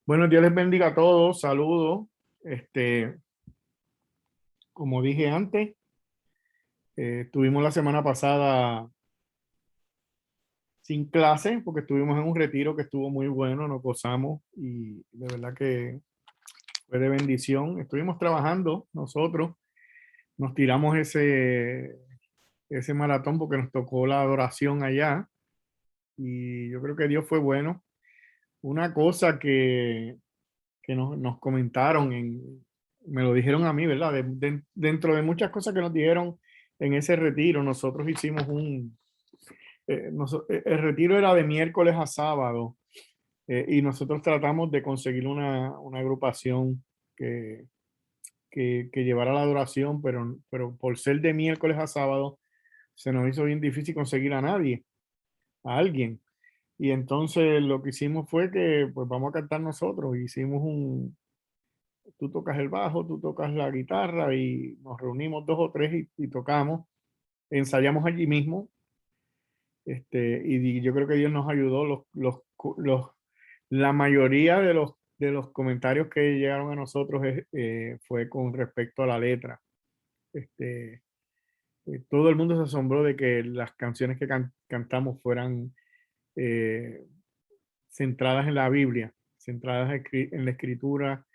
Bueno, Dios les bendiga a todos. Saludos. Este, como dije antes, estuvimos la semana pasada sin clase porque estuvimos en un retiro que estuvo muy bueno, nos gozamos y de verdad que fue de bendición. Estuvimos trabajando nosotros, nos tiramos ese maratón porque nos tocó la adoración allá y yo creo que Dios fue bueno. Una cosa que nos comentaron, me lo dijeron a mí, ¿verdad? Dentro de muchas cosas que nos dijeron en ese retiro, nosotros hicimos el retiro era de miércoles a sábado y nosotros tratamos de conseguir una agrupación que, que llevara la adoración, pero por ser de miércoles a sábado, se nos hizo bien difícil conseguir a nadie, a alguien. Y entonces lo que hicimos fue que, pues vamos a cantar nosotros. Hicimos tú tocas el bajo, tú tocas la guitarra y nos reunimos dos o tres y tocamos, ensayamos allí mismo, y yo creo que Dios nos ayudó, la mayoría de los comentarios que llegaron a nosotros fue con respecto a la letra. Este, Todo el mundo se asombró de que las canciones que cantamos fueran eh, centradas en la Biblia, centradas en la escritura.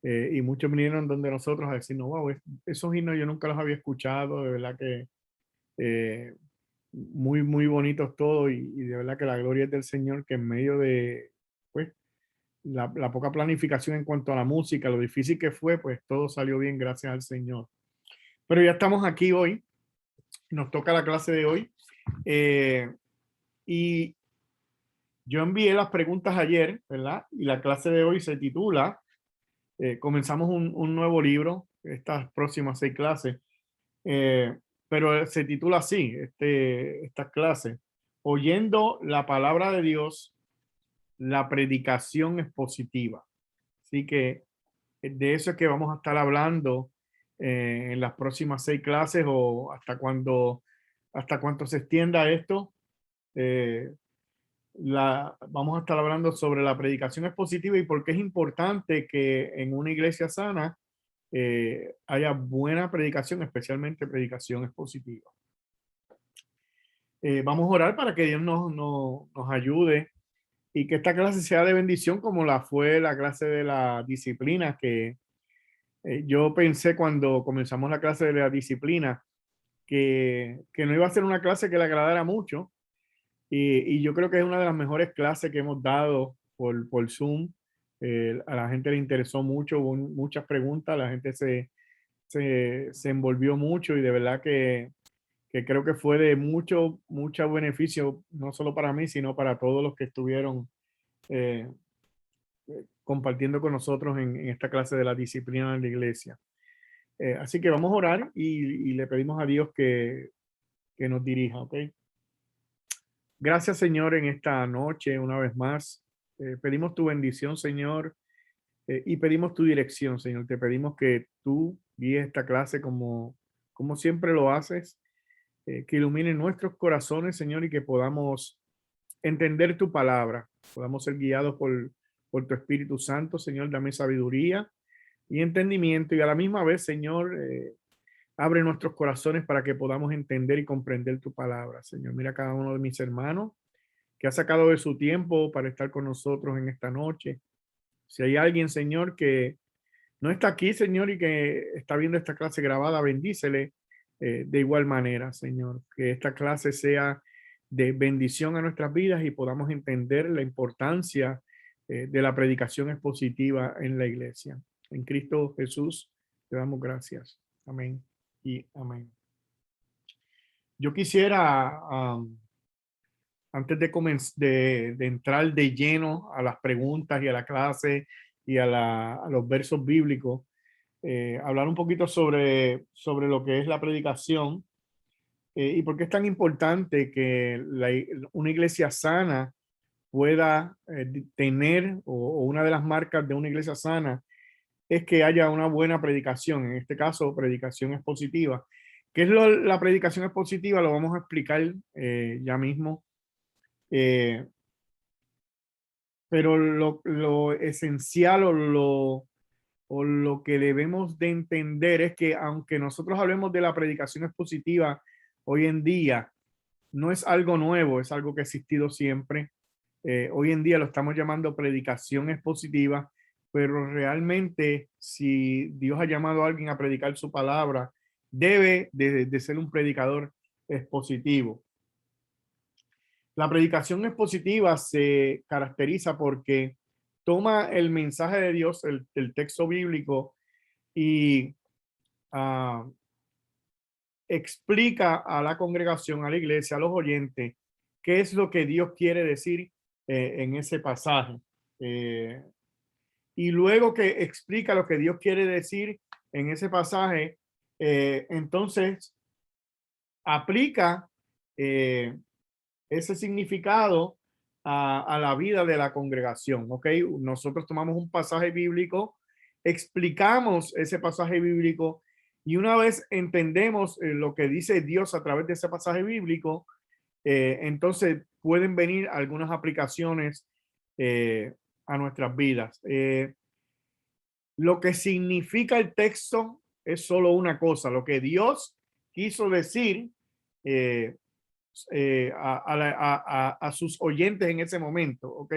Y muchos vinieron donde nosotros a decirnos, wow, esos himnos yo nunca los había escuchado, de verdad que eh, muy, muy bonitos todos y de verdad que la gloria es del Señor que en medio de pues, la poca planificación en cuanto a la música, lo difícil que fue, pues todo salió bien gracias al Señor. Pero ya estamos aquí hoy, nos toca la clase de hoy y yo envié las preguntas ayer, ¿verdad? Y la clase de hoy se titula comenzamos un nuevo libro, estas próximas 6 clases, eh, pero se titula así, esta clase, Oyendo la palabra de Dios, la predicación expositiva. Así que de eso es que vamos a estar hablando en las próximas 6 clases o hasta cuando se extienda esto. Eh, Vamos a estar hablando sobre la predicación expositiva y por qué es importante que en una iglesia sana haya buena predicación, especialmente predicación expositiva. Vamos a orar para que Dios nos ayude y que esta clase sea de bendición como la fue la clase de la disciplina, que yo pensé cuando comenzamos la clase de la disciplina que no iba a ser una clase que le agradara mucho y yo creo que es una de las mejores clases que hemos dado por Zoom. A la gente le interesó mucho, hubo muchas preguntas, la gente se envolvió mucho y de verdad que creo que fue de mucho beneficio, no solo para mí, sino para todos los que estuvieron eh, compartiendo con nosotros en esta clase de la disciplina en la iglesia. Así que vamos a orar y le pedimos a Dios que nos dirija, ¿ok? Gracias, Señor, en esta noche, una vez más. Pedimos tu bendición, Señor, y pedimos tu dirección, Señor. Te pedimos que tú guíes esta clase como siempre lo haces, que ilumine nuestros corazones, Señor, y que podamos entender tu palabra, podamos ser guiados por tu Espíritu Santo, Señor. Dame sabiduría y entendimiento y a la misma vez, Señor, abre nuestros corazones para que podamos entender y comprender tu palabra, Señor. Mira a cada uno de mis hermanos que ha sacado de su tiempo para estar con nosotros en esta noche. Si hay alguien, Señor, que no está aquí, Señor, y que está viendo esta clase grabada, bendícele de igual manera, Señor. Que esta clase sea de bendición a nuestras vidas y podamos entender la importancia de la predicación expositiva en la iglesia. En Cristo Jesús te damos gracias. Amén y amén. Yo quisiera, antes de entrar de lleno a las preguntas y a la clase y a los versos bíblicos, hablar un poquito sobre lo que es la predicación y por qué es tan importante que una iglesia sana pueda tener, o una de las marcas de una iglesia sana es que haya una buena predicación, en este caso, predicación expositiva. ¿Qué es la predicación expositiva? Lo vamos a explicar ya mismo. Eh, pero lo esencial o lo que debemos de entender es que aunque nosotros hablemos de la predicación expositiva hoy en día, no es algo nuevo, es algo que ha existido siempre. Hoy en día lo estamos llamando predicación expositiva, pero realmente si Dios ha llamado a alguien a predicar su palabra, debe de ser un predicador expositivo. La predicación expositiva se caracteriza porque toma el mensaje de Dios, el texto bíblico, y uh, explica a la congregación, a la iglesia, a los oyentes, qué es lo que Dios quiere decir en ese pasaje. Y luego que explica lo que Dios quiere decir en ese pasaje, entonces aplica ese significado a la vida de la congregación, ¿ok? Nosotros tomamos un pasaje bíblico, explicamos ese pasaje bíblico y una vez entendemos lo que dice Dios a través de ese pasaje bíblico, entonces pueden venir algunas aplicaciones a nuestras vidas. Lo que significa el texto es solo una cosa, lo que Dios quiso decir eh, a sus oyentes en ese momento, ¿ok?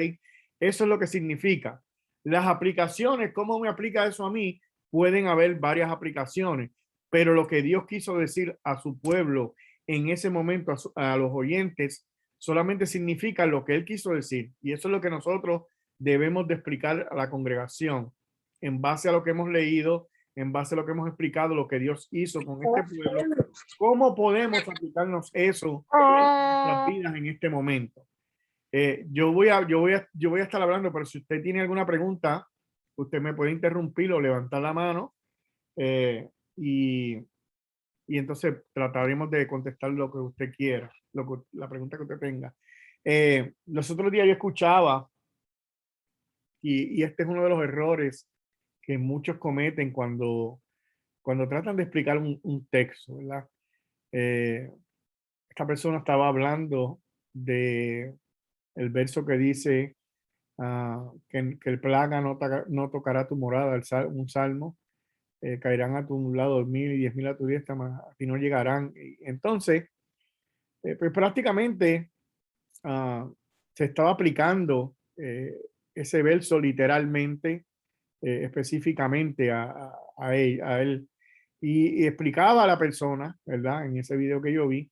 Eso es lo que significa. Las aplicaciones, ¿cómo me aplica eso a mí? Pueden haber varias aplicaciones, pero lo que Dios quiso decir a su pueblo en ese momento, a los oyentes, solamente significa lo que Él quiso decir. Y eso es lo que nosotros debemos de explicar a la congregación en base a lo que hemos leído, en base a lo que hemos explicado, lo que Dios hizo con este pueblo. ¿Cómo podemos aplicarnos eso en nuestras vidas en este momento? Yo voy a estar hablando, pero si usted tiene alguna pregunta, usted me puede interrumpir o levantar la mano eh, y, y entonces trataremos de contestar lo que usted quiera, la pregunta que usted tenga. Los otros días yo escuchaba, y este es uno de los errores que muchos cometen cuando tratan de explicar un texto, ¿verdad? Eh, Esta persona estaba hablando de el verso que dice que el plaga no tocará tu morada, un salmo, caerán a tu lado 1000 y 10.000 a tu diestra, mas a ti no llegarán. Y entonces, pues prácticamente uh, se estaba aplicando ese verso literalmente, específicamente a él. Y explicaba a la persona, ¿verdad? En ese video que yo vi,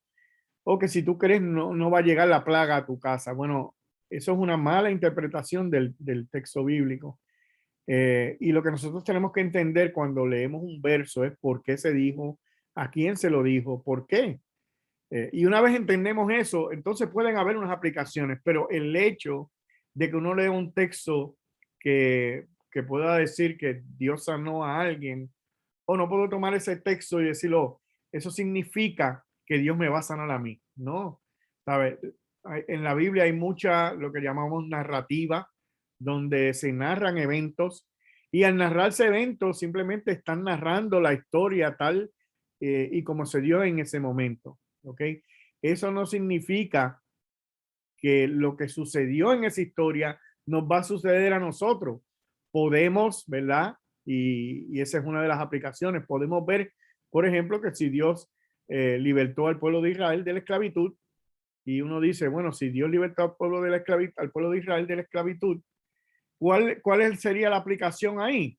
o que si tú crees no va a llegar la plaga a tu casa. Bueno, eso es una mala interpretación del texto bíblico. Y lo que nosotros tenemos que entender cuando leemos un verso es por qué se dijo, a quién se lo dijo, por qué. Y una vez entendemos eso, entonces pueden haber unas aplicaciones, pero el hecho de que uno lea un texto que pueda decir que Dios sanó a alguien, o no puedo tomar ese texto y decirlo, eso significa que Dios me va a sanar a mí. No, ¿sabes? En la Biblia hay mucha, lo que llamamos narrativa, donde se narran eventos y al narrarse eventos simplemente están narrando la historia tal y como se dio en ese momento. ¿Ok? Eso no significa que lo que sucedió en esa historia nos va a suceder a nosotros. Podemos, ¿verdad? Y esa es una de las aplicaciones. Podemos ver, por ejemplo, que si Dios libertó al pueblo de Israel de la esclavitud, y uno dice, bueno, si Dios libertó al pueblo de la esclavitud, al pueblo de Israel de la esclavitud, ¿cuál sería la aplicación ahí?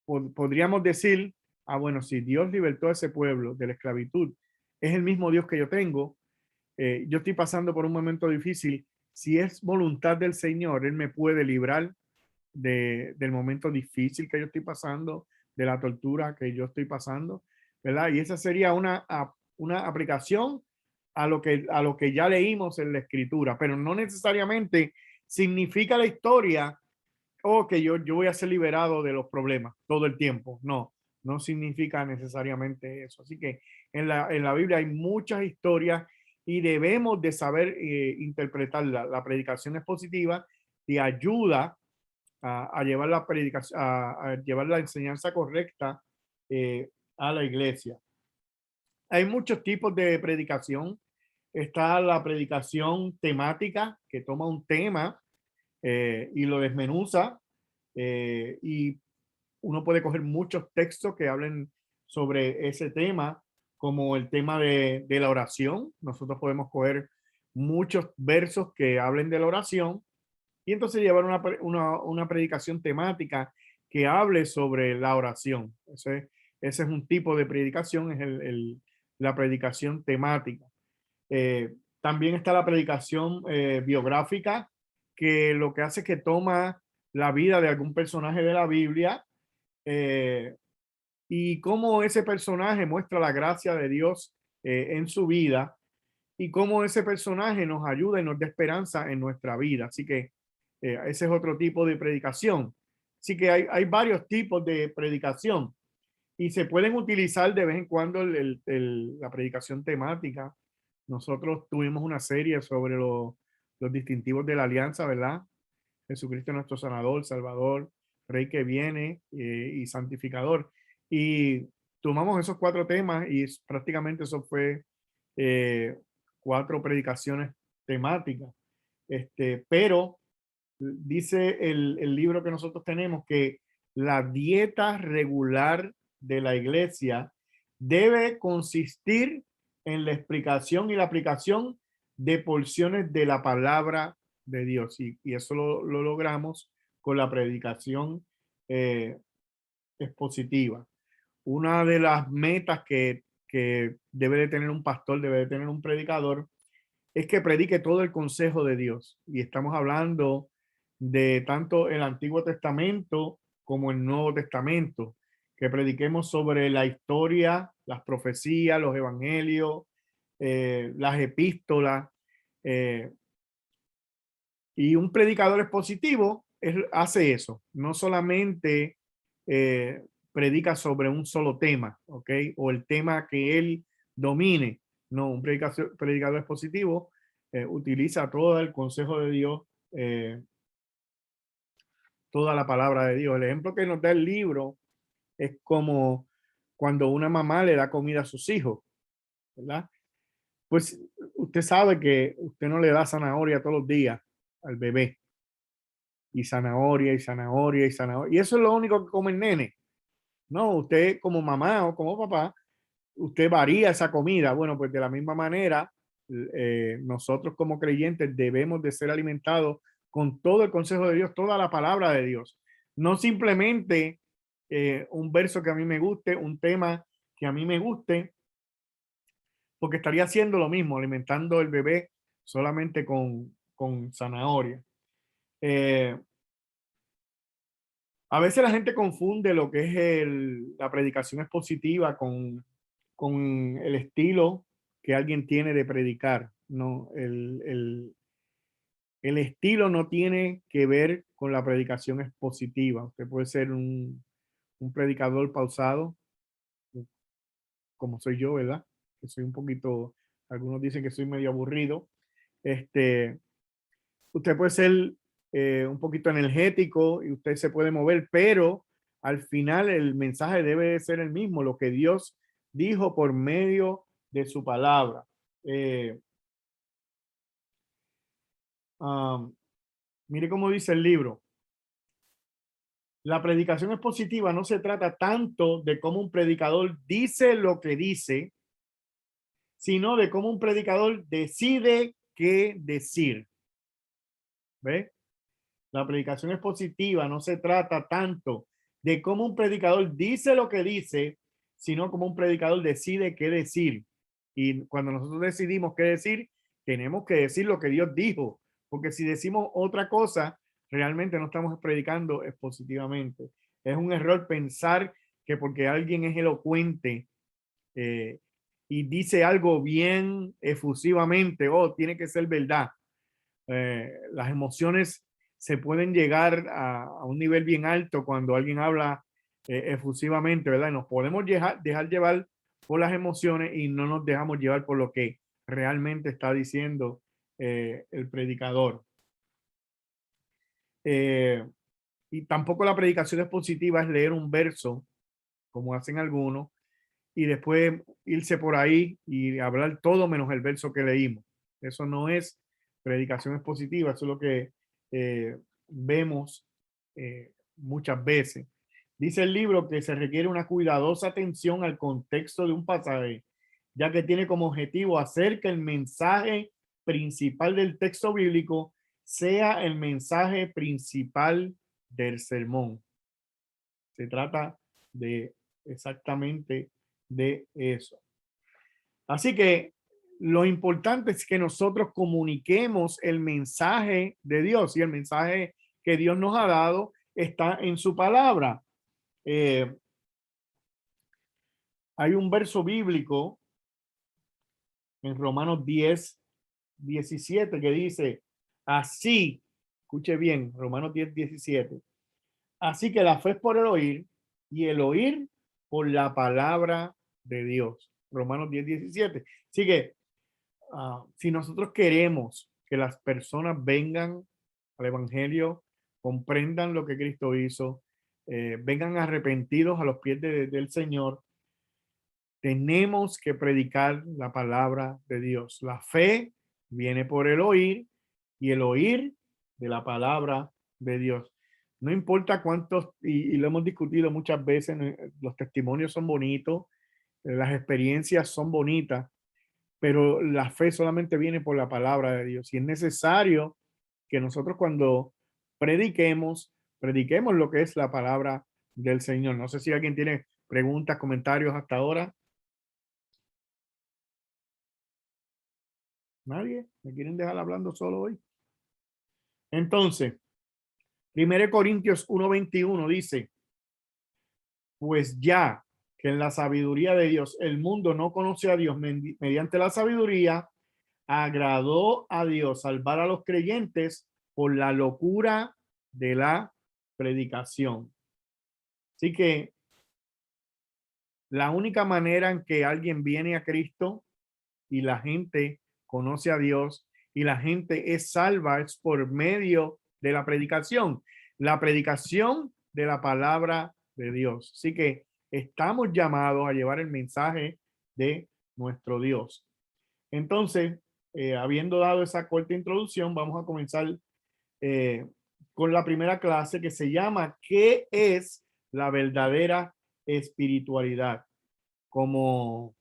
Podríamos decir, bueno, si Dios libertó a ese pueblo de la esclavitud, es el mismo Dios que yo tengo, yo estoy pasando por un momento difícil, si es voluntad del Señor, Él me puede librar del momento difícil que yo estoy pasando, de la tortura que yo estoy pasando, ¿verdad? Y esa sería una aplicación a lo que ya leímos en la escritura, pero no necesariamente significa la historia o que yo voy a ser liberado de los problemas todo el tiempo. No, no significa necesariamente eso. Así que en la Biblia hay muchas historias y debemos de saber interpretarla. La predicación expositiva te ayuda a llevar la predicación, a llevar la enseñanza correcta a la iglesia. Hay muchos tipos de predicación. Está la predicación temática, que toma un tema y lo desmenuza, y uno puede coger muchos textos que hablen sobre ese tema, como el tema de la oración. Nosotros podemos coger muchos versos que hablen de la oración y entonces llevar una predicación temática que hable sobre la oración. Ese es un tipo de predicación, es la predicación temática. También está la predicación biográfica, que lo que hace es que toma la vida de algún personaje de la Biblia, eh, y cómo ese personaje muestra la gracia de Dios en su vida y cómo ese personaje nos ayuda y nos da esperanza en nuestra vida. Así que ese es otro tipo de predicación. Así que hay varios tipos de predicación y se pueden utilizar de vez en cuando la predicación temática. Nosotros tuvimos una serie sobre los distintivos de la alianza, ¿verdad? Jesucristo nuestro sanador, salvador, rey que viene y santificador. Y tomamos esos cuatro temas y prácticamente eso fue cuatro predicaciones temáticas. Pero dice el libro que nosotros tenemos que la dieta regular de la iglesia debe consistir en la explicación y la aplicación de porciones de la palabra de Dios. Y eso lo logramos con la predicación eh, expositiva. Una de las metas que debe de tener un pastor, debe de tener un predicador, es que predique todo el consejo de Dios. Y estamos hablando de tanto el Antiguo Testamento como el Nuevo Testamento, que prediquemos sobre la historia, las profecías, los evangelios, las epístolas. eh, y un predicador expositivo hace eso, no solamente eh, predica sobre un solo tema, ¿ok? O el tema que él domine. No, un predicador expositivo utiliza todo el consejo de Dios, eh, toda la palabra de Dios. El ejemplo que nos da el libro es como cuando una mamá le da comida a sus hijos, ¿verdad? Pues usted sabe que usted no le da zanahoria todos los días al bebé, y zanahoria y zanahoria y zanahoria. Y eso es lo único que come el nene. No, usted como mamá o como papá, usted varía esa comida. Bueno, pues de la misma manera, nosotros como creyentes debemos de ser alimentados con todo el consejo de Dios, toda la palabra de Dios. No simplemente un verso que a mí me guste, un tema que a mí me guste, porque estaría haciendo lo mismo, alimentando el bebé solamente con zanahoria. Eh, A veces la gente confunde lo que es la predicación expositiva con el estilo que alguien tiene de predicar. No, el estilo no tiene que ver con la predicación expositiva. Usted puede ser un predicador pausado, como soy yo, ¿verdad? Que soy un poquito, algunos dicen que soy medio aburrido. Este, Usted puede ser un poquito energético y usted se puede mover, pero al final el mensaje debe ser el mismo, lo que Dios dijo por medio de su palabra. Eh, um, Mire cómo dice el libro. La predicación expositiva no se trata tanto de cómo un predicador dice lo que dice, sino de cómo un predicador decide qué decir. ¿Ve? La predicación expositiva no se trata tanto de cómo un predicador dice lo que dice, sino como un predicador decide qué decir. Y cuando nosotros decidimos qué decir, tenemos que decir lo que Dios dijo, porque si decimos otra cosa, realmente no estamos predicando expositivamente. Es un error pensar que porque alguien es elocuente eh, y dice algo bien efusivamente, oh, tiene que ser verdad. Las emociones se pueden llegar a un nivel bien alto cuando alguien habla efusivamente, ¿verdad? Y nos podemos dejar llevar por las emociones y no nos dejamos llevar por lo que realmente está diciendo el predicador. Eh, y tampoco la predicación expositiva es leer un verso, como hacen algunos, y después irse por ahí y hablar todo menos el verso que leímos. Eso no es predicación expositiva, eso es lo que vemos muchas veces. Dice el libro que se requiere una cuidadosa atención al contexto de un pasaje, ya que tiene como objetivo hacer que el mensaje principal del texto bíblico sea el mensaje principal del sermón. Se trata de exactamente de eso. Así que lo importante es que nosotros comuniquemos el mensaje de Dios, y el mensaje que Dios nos ha dado está en su palabra. Hay un verso bíblico en Romanos 10:17 que dice, así, escuche bien, Romanos 10:17, así que la fe es por el oír y el oír por la palabra de Dios. Romanos 10:17. Así que si nosotros queremos que las personas vengan al Evangelio, comprendan lo que Cristo hizo, vengan arrepentidos a los pies del Señor, tenemos que predicar la palabra de Dios. La fe viene por el oír y el oír de la palabra de Dios. No importa cuántos, y lo hemos discutido muchas veces, los testimonios son bonitos, las experiencias son bonitas, pero la fe solamente viene por la palabra de Dios. Y es necesario que nosotros cuando prediquemos lo que es la palabra del Señor. No sé si alguien tiene preguntas, comentarios hasta ahora. Nadie. ¿Me quieren dejar hablando solo hoy? Entonces, 1 Corintios 1:21 dice, pues ya que en la sabiduría de Dios el mundo no conoce a Dios mediante la sabiduría, agradó a Dios salvar a los creyentes por la locura de la predicación. Así que la única manera en que alguien viene a Cristo y la gente conoce a Dios y la gente es salva es por medio de la predicación de la palabra de Dios. Así que estamos llamados a llevar el mensaje de nuestro Dios. Entonces, habiendo dado esa corta introducción, vamos a comenzar con la primera clase que se llama ¿qué es la verdadera espiritualidad? Como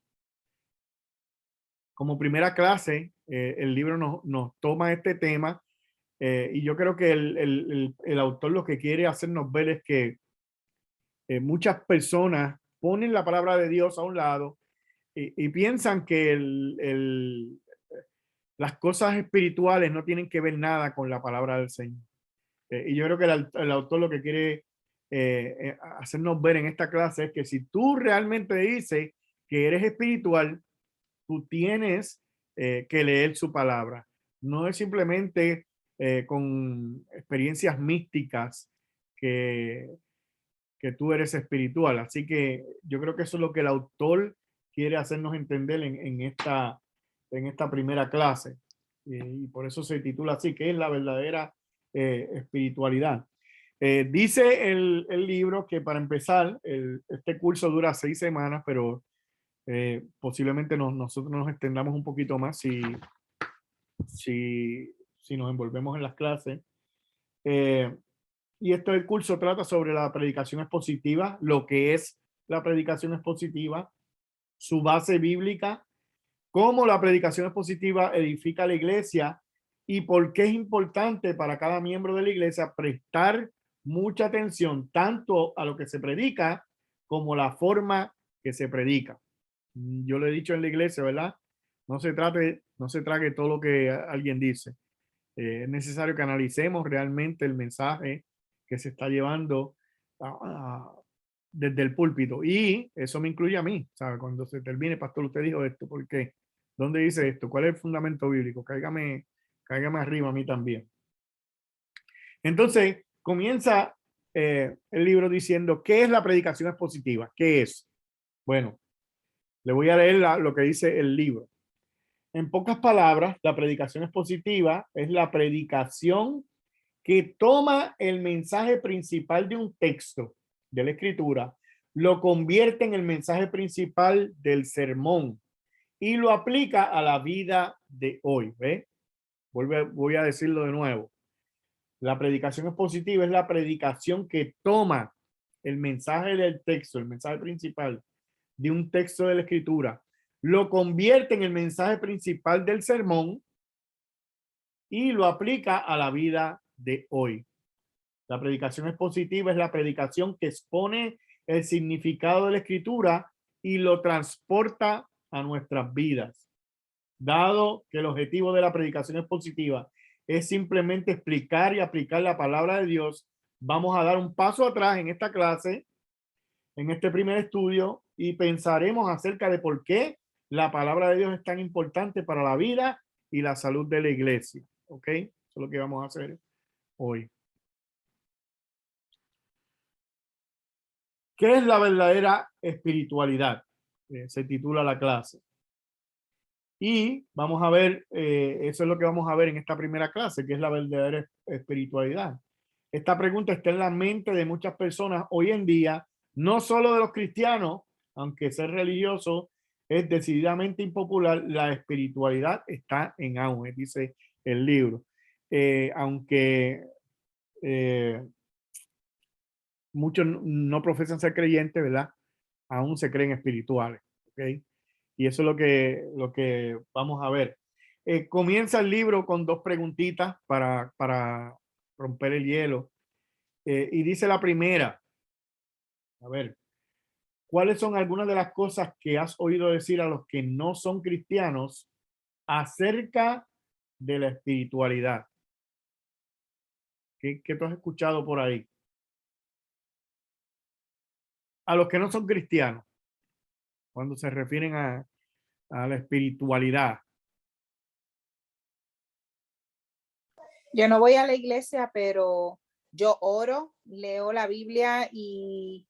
primera clase, el libro nos toma este tema y yo creo que el autor lo que quiere hacernos ver es que muchas personas ponen la palabra de Dios a un lado y piensan que las cosas espirituales no tienen que ver nada con la palabra del Señor. Y yo creo que el autor lo que quiere hacernos ver en esta clase es que si tú realmente dices que eres espiritual, tú tienes que leer su palabra. No es simplemente con experiencias místicas que, que tú eres espiritual. Así que yo creo que eso es lo que el autor quiere hacernos entender en esta primera clase. Y por eso se titula así, que es la verdadera espiritualidad. Dice el libro que para empezar, este curso dura 6 semanas, pero posiblemente nosotros nos extendamos un poquito más si nos envolvemos en las clases. Y el curso trata sobre la predicación expositiva, lo que es la predicación expositiva, su base bíblica, cómo la predicación expositiva edifica la iglesia y por qué es importante para cada miembro de la iglesia prestar mucha atención tanto a lo que se predica como la forma que se predica. Yo lo he dicho en la iglesia, ¿verdad? No se trague todo lo que alguien dice. Es necesario que analicemos realmente el mensaje que se está llevando desde el púlpito. Y eso me incluye a mí. ¿Sabe? Cuando se termine, pastor, usted dijo esto, ¿por qué? ¿Dónde dice esto? ¿Cuál es el fundamento bíblico? Cáigame arriba a mí también. Entonces, comienza el libro diciendo, ¿qué es la predicación expositiva? ¿Qué es? Bueno, le voy a leer lo que dice el libro. En pocas palabras, la predicación expositiva es la predicación que toma el mensaje principal de un texto de la escritura, lo convierte en el mensaje principal del sermón y lo aplica a la vida de hoy. ¿Ve? Voy a decirlo de nuevo. La predicación expositiva es la predicación que toma el mensaje del texto, el mensaje principal de un texto de la escritura, lo convierte en el mensaje principal del sermón y lo aplica a la vida de hoy. La predicación expositiva es la predicación que expone el significado de la escritura y lo transporta a nuestras vidas. Dado que el objetivo de la predicación expositiva es simplemente explicar y aplicar la palabra de Dios, vamos a dar un paso atrás en esta clase, en este primer estudio, y pensaremos acerca de por qué la palabra de Dios es tan importante para la vida y la salud de la iglesia. ¿Ok? Eso es lo que vamos a hacer hoy. ¿Qué es la verdadera espiritualidad? Se titula la clase. Y vamos a ver, eso es lo que vamos a ver en esta primera clase, que es la verdadera espiritualidad. Esta pregunta está en la mente de muchas personas hoy en día, no solo de los cristianos, aunque ser religioso es decididamente impopular, la espiritualidad está en auge, dice el libro. Aunque muchos no profesan ser creyentes, ¿verdad? Aún se creen espirituales, ¿ok? Y eso es lo que vamos a ver. Comienza el libro con dos preguntitas para romper el hielo. Y dice la primera, a ver, ¿cuáles son algunas de las cosas que has oído decir a los que no son cristianos acerca de la espiritualidad? ¿Qué tú has escuchado por ahí? A los que no son cristianos, cuando se refieren a la espiritualidad. Yo no voy a la iglesia, pero yo oro, leo la Biblia y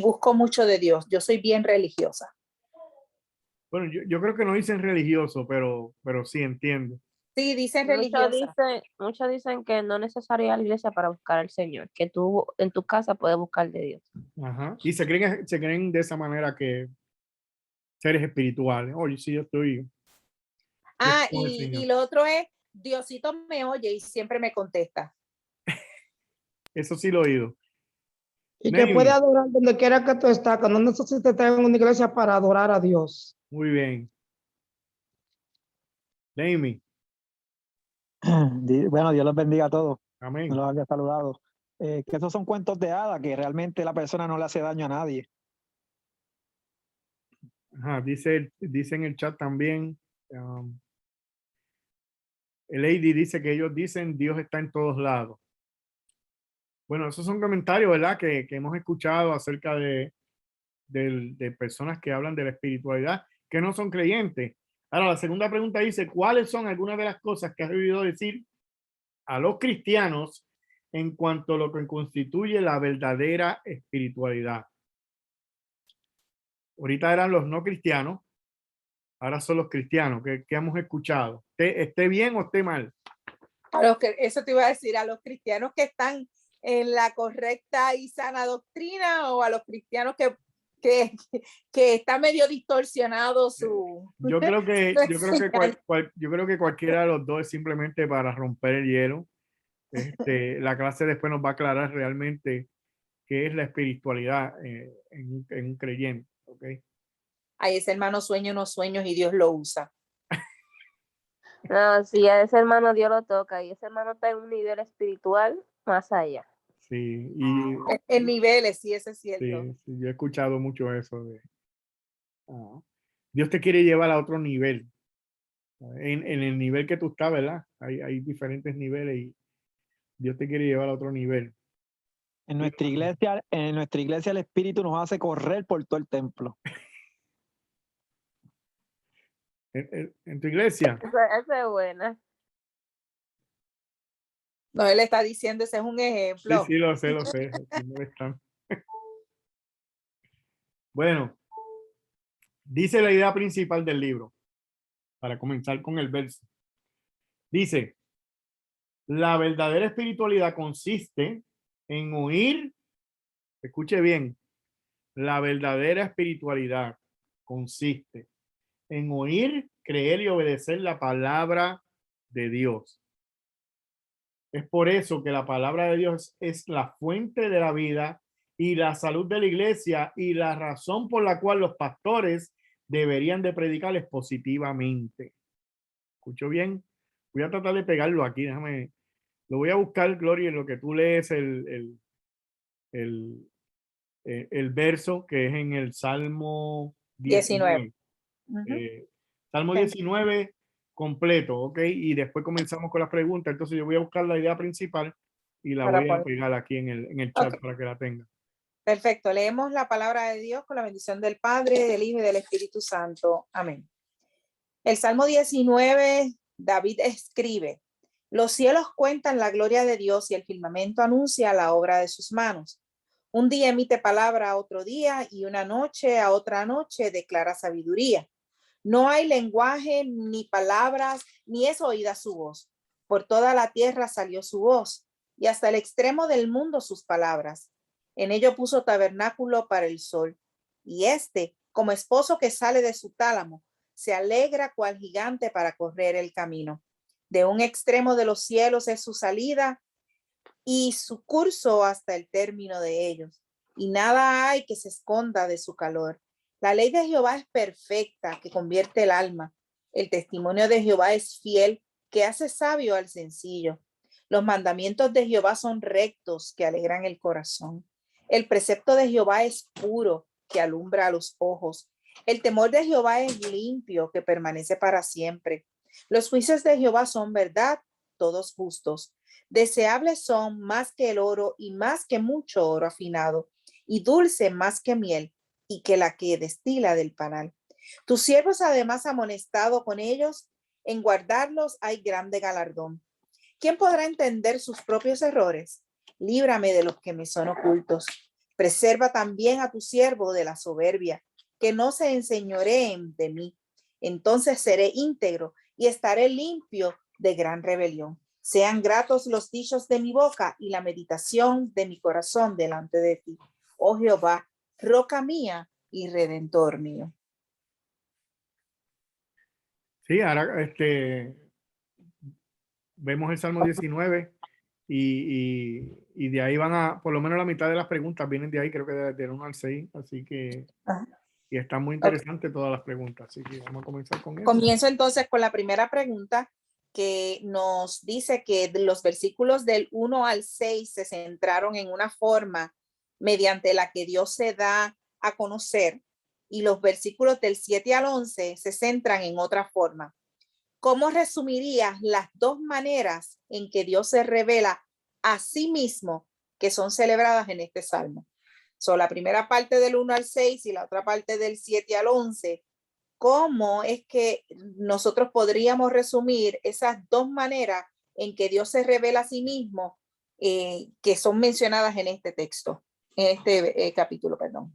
busco mucho de Dios. Yo soy bien religiosa. Bueno, yo creo que no dicen religioso, pero sí entiendo. Sí, dicen Muchos religiosa. dicen que no es necesario ir a la iglesia para buscar al Señor, que tú en tu casa puedes buscar de Dios. Ajá. Y se creen de esa manera que seres espirituales. Oye, sí, yo estoy Ah, con el y Señor. lo otro es, Diosito me oye y siempre me contesta. Eso sí lo he oído. Y que puede Navy, adorar donde quiera que tú estás, que no necesitas estar en una iglesia para adorar a Dios. muy bien. Navy, Bueno, Dios los bendiga a todos. No amén. los había saludado. Que esos son cuentos de hadas, que realmente la persona no le hace daño a nadie. Ajá, dice en el chat también. Lady dice que ellos dicen Dios está en todos lados. Bueno, esos son comentarios, ¿verdad? Que hemos escuchado acerca de personas que hablan de la espiritualidad, que no son creyentes. Ahora, la segunda pregunta dice, ¿cuáles son algunas de las cosas que has oído decir a los cristianos en cuanto a lo que constituye la verdadera espiritualidad? Ahorita eran los no cristianos, ahora son los cristianos. ¿Qué hemos escuchado? ¿Esté bien o esté mal? A los que, eso te iba a decir, a los cristianos que están en la correcta y sana doctrina, o a los cristianos que está medio distorsionado su... Yo creo que, su yo creo que, enseñanza. yo creo que cualquiera de los dos es simplemente para romper el hielo. La clase después nos va a aclarar realmente qué es la espiritualidad en un creyente. ¿Okay? Ay, ese hermano sueña unos sueños y Dios lo usa. No, si a ese hermano Dios lo toca y ese hermano está en un nivel espiritual más allá. Sí, y En niveles, sí, eso es cierto. sí, yo he escuchado mucho eso de Dios te quiere llevar a otro nivel. En el nivel que tú estás, ¿verdad? Hay diferentes niveles y Dios te quiere llevar a otro nivel. En nuestra iglesia el Espíritu nos hace correr por todo el templo. En tu iglesia. Esa es buena. No, él está diciendo, ese es un Sí, ejemplo. sí, lo sé, lo sé. Aquí no están. Bueno, dice la idea principal del libro, para comenzar con el verso. Dice, la verdadera espiritualidad consiste en oír, escuche bien, la verdadera espiritualidad consiste en oír, creer y obedecer la palabra de Dios. Es por eso que la palabra de Dios es la fuente de la vida y la salud de la iglesia y la razón por la cual los pastores deberían de predicarles positivamente. ¿Escucho bien? Voy a tratar de pegarlo aquí, déjame, lo voy a buscar, Gloria, en lo que tú lees el, el verso que es en el Salmo 19. 19. Salmo Ok. 19 completo, ¿ok? Y después comenzamos con las preguntas. Entonces yo voy a buscar la idea principal y la Para voy a poder- pegar aquí en el chat Ok. para que la tenga. Perfecto. Leemos la palabra de Dios con la bendición del Padre, del Hijo y del Espíritu Santo. Amén. El Salmo 19, David escribe: Los cielos cuentan la gloria de Dios y el firmamento anuncia la obra de sus manos. Un día emite palabra a otro día y una noche a otra noche declara sabiduría. No hay lenguaje ni palabras, ni es oída su voz. Por toda la tierra salió su voz, y hasta el extremo del mundo sus palabras. En ello puso tabernáculo para el sol, y éste, como esposo que sale de su tálamo, se alegra cual gigante para correr el camino. De un extremo de los cielos es su salida, y su curso hasta el término de ellos, y nada hay que se esconda de su calor. La ley de Jehová es perfecta, que convierte el alma. El testimonio de Jehová es fiel, que hace sabio al sencillo. Los mandamientos de Jehová son rectos, que alegran el corazón. El precepto de Jehová es puro, que alumbra a los ojos. El temor de Jehová es limpio, que permanece para siempre. Los juicios de Jehová son verdad, todos justos. Deseables son más que el oro y más que mucho oro afinado, y dulce más que miel y que la que destila del panal. Tus siervos además amonestado con ellos, en guardarlos hay grande galardón. ¿Quién podrá entender sus propios errores? Líbrame de los que me son ocultos. Preserva también a tu siervo de la soberbia, que no se enseñoreen de mí. Entonces seré íntegro y estaré limpio de gran rebelión. Sean gratos los dichos de mi boca y la meditación de mi corazón delante de ti, oh Jehová, roca mía y redentor mío. Sí, ahora vemos el Salmo 19 y de ahí van a, por lo menos la mitad de las preguntas vienen de ahí, creo que del 1 al 6, así que, Ajá. y están muy interesantes todas las preguntas, así que vamos a comenzar con eso. Comienzo entonces con la primera pregunta, que nos dice que los versículos del 1 al 6 se centraron en una forma mediante la que Dios se da a conocer, y los versículos del 7 al 11 se centran en otra forma. ¿Cómo resumirías las dos maneras en que Dios se revela a sí mismo que son celebradas en este salmo? La primera parte del 1 al 6 y la otra parte del 7 al 11. ¿Cómo es que nosotros podríamos resumir esas dos maneras en que Dios se revela a sí mismo, que son mencionadas en este texto, en este capítulo, perdón?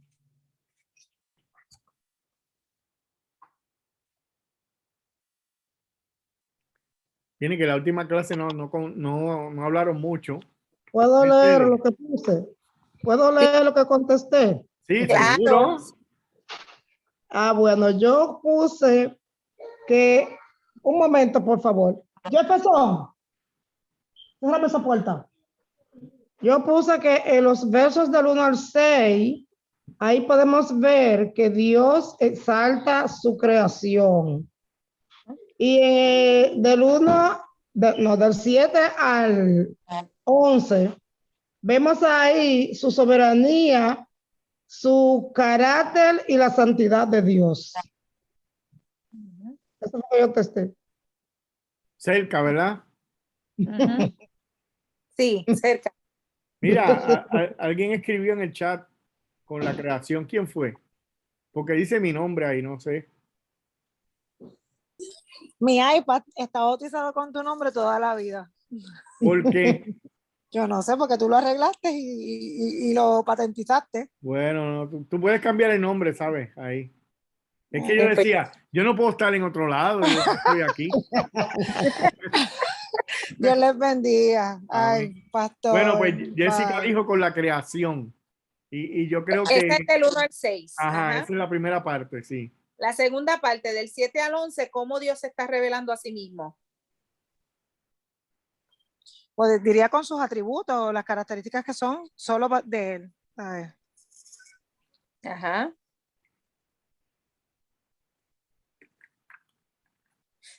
Tiene que la última clase no hablaron mucho. ¿Puedo leer Ustedes. lo que puse? ¿Puedo leer lo que contesté? Sí, Claro. seguro. Bueno, yo puse que, un momento, por favor. Jefferson, déjame esa puerta. Yo puse que en los versos del 1 al 6, ahí podemos ver que Dios exalta su creación. Y del 7 al 11, vemos ahí su soberanía, su carácter y la santidad de Dios. Eso es lo que yo testé. Cerca, ¿verdad? Sí, cerca. Mira, alguien escribió en el chat con la creación. ¿Quién fue? Porque dice mi nombre ahí, no sé. Mi iPad está bautizado con tu nombre toda la vida. ¿Por qué? Yo no sé, porque tú lo arreglaste y lo patentizaste. Bueno, no, tú puedes cambiar el nombre, ¿sabes? Ahí. Es que yo decía, yo no puedo estar en otro lado, yo estoy aquí. Dios les bendiga. Ay, Amén. pastor. Bueno, pues Jessica Bye. dijo con la creación. Y yo creo Este que, es del 1 al 6. ajá, Ajá. esa es la primera parte, sí. La segunda parte, del 7 al 11, ¿cómo Dios se está revelando a sí mismo? Pues diría con sus atributos, las características que son solo de él. ¿Sabes? Ajá.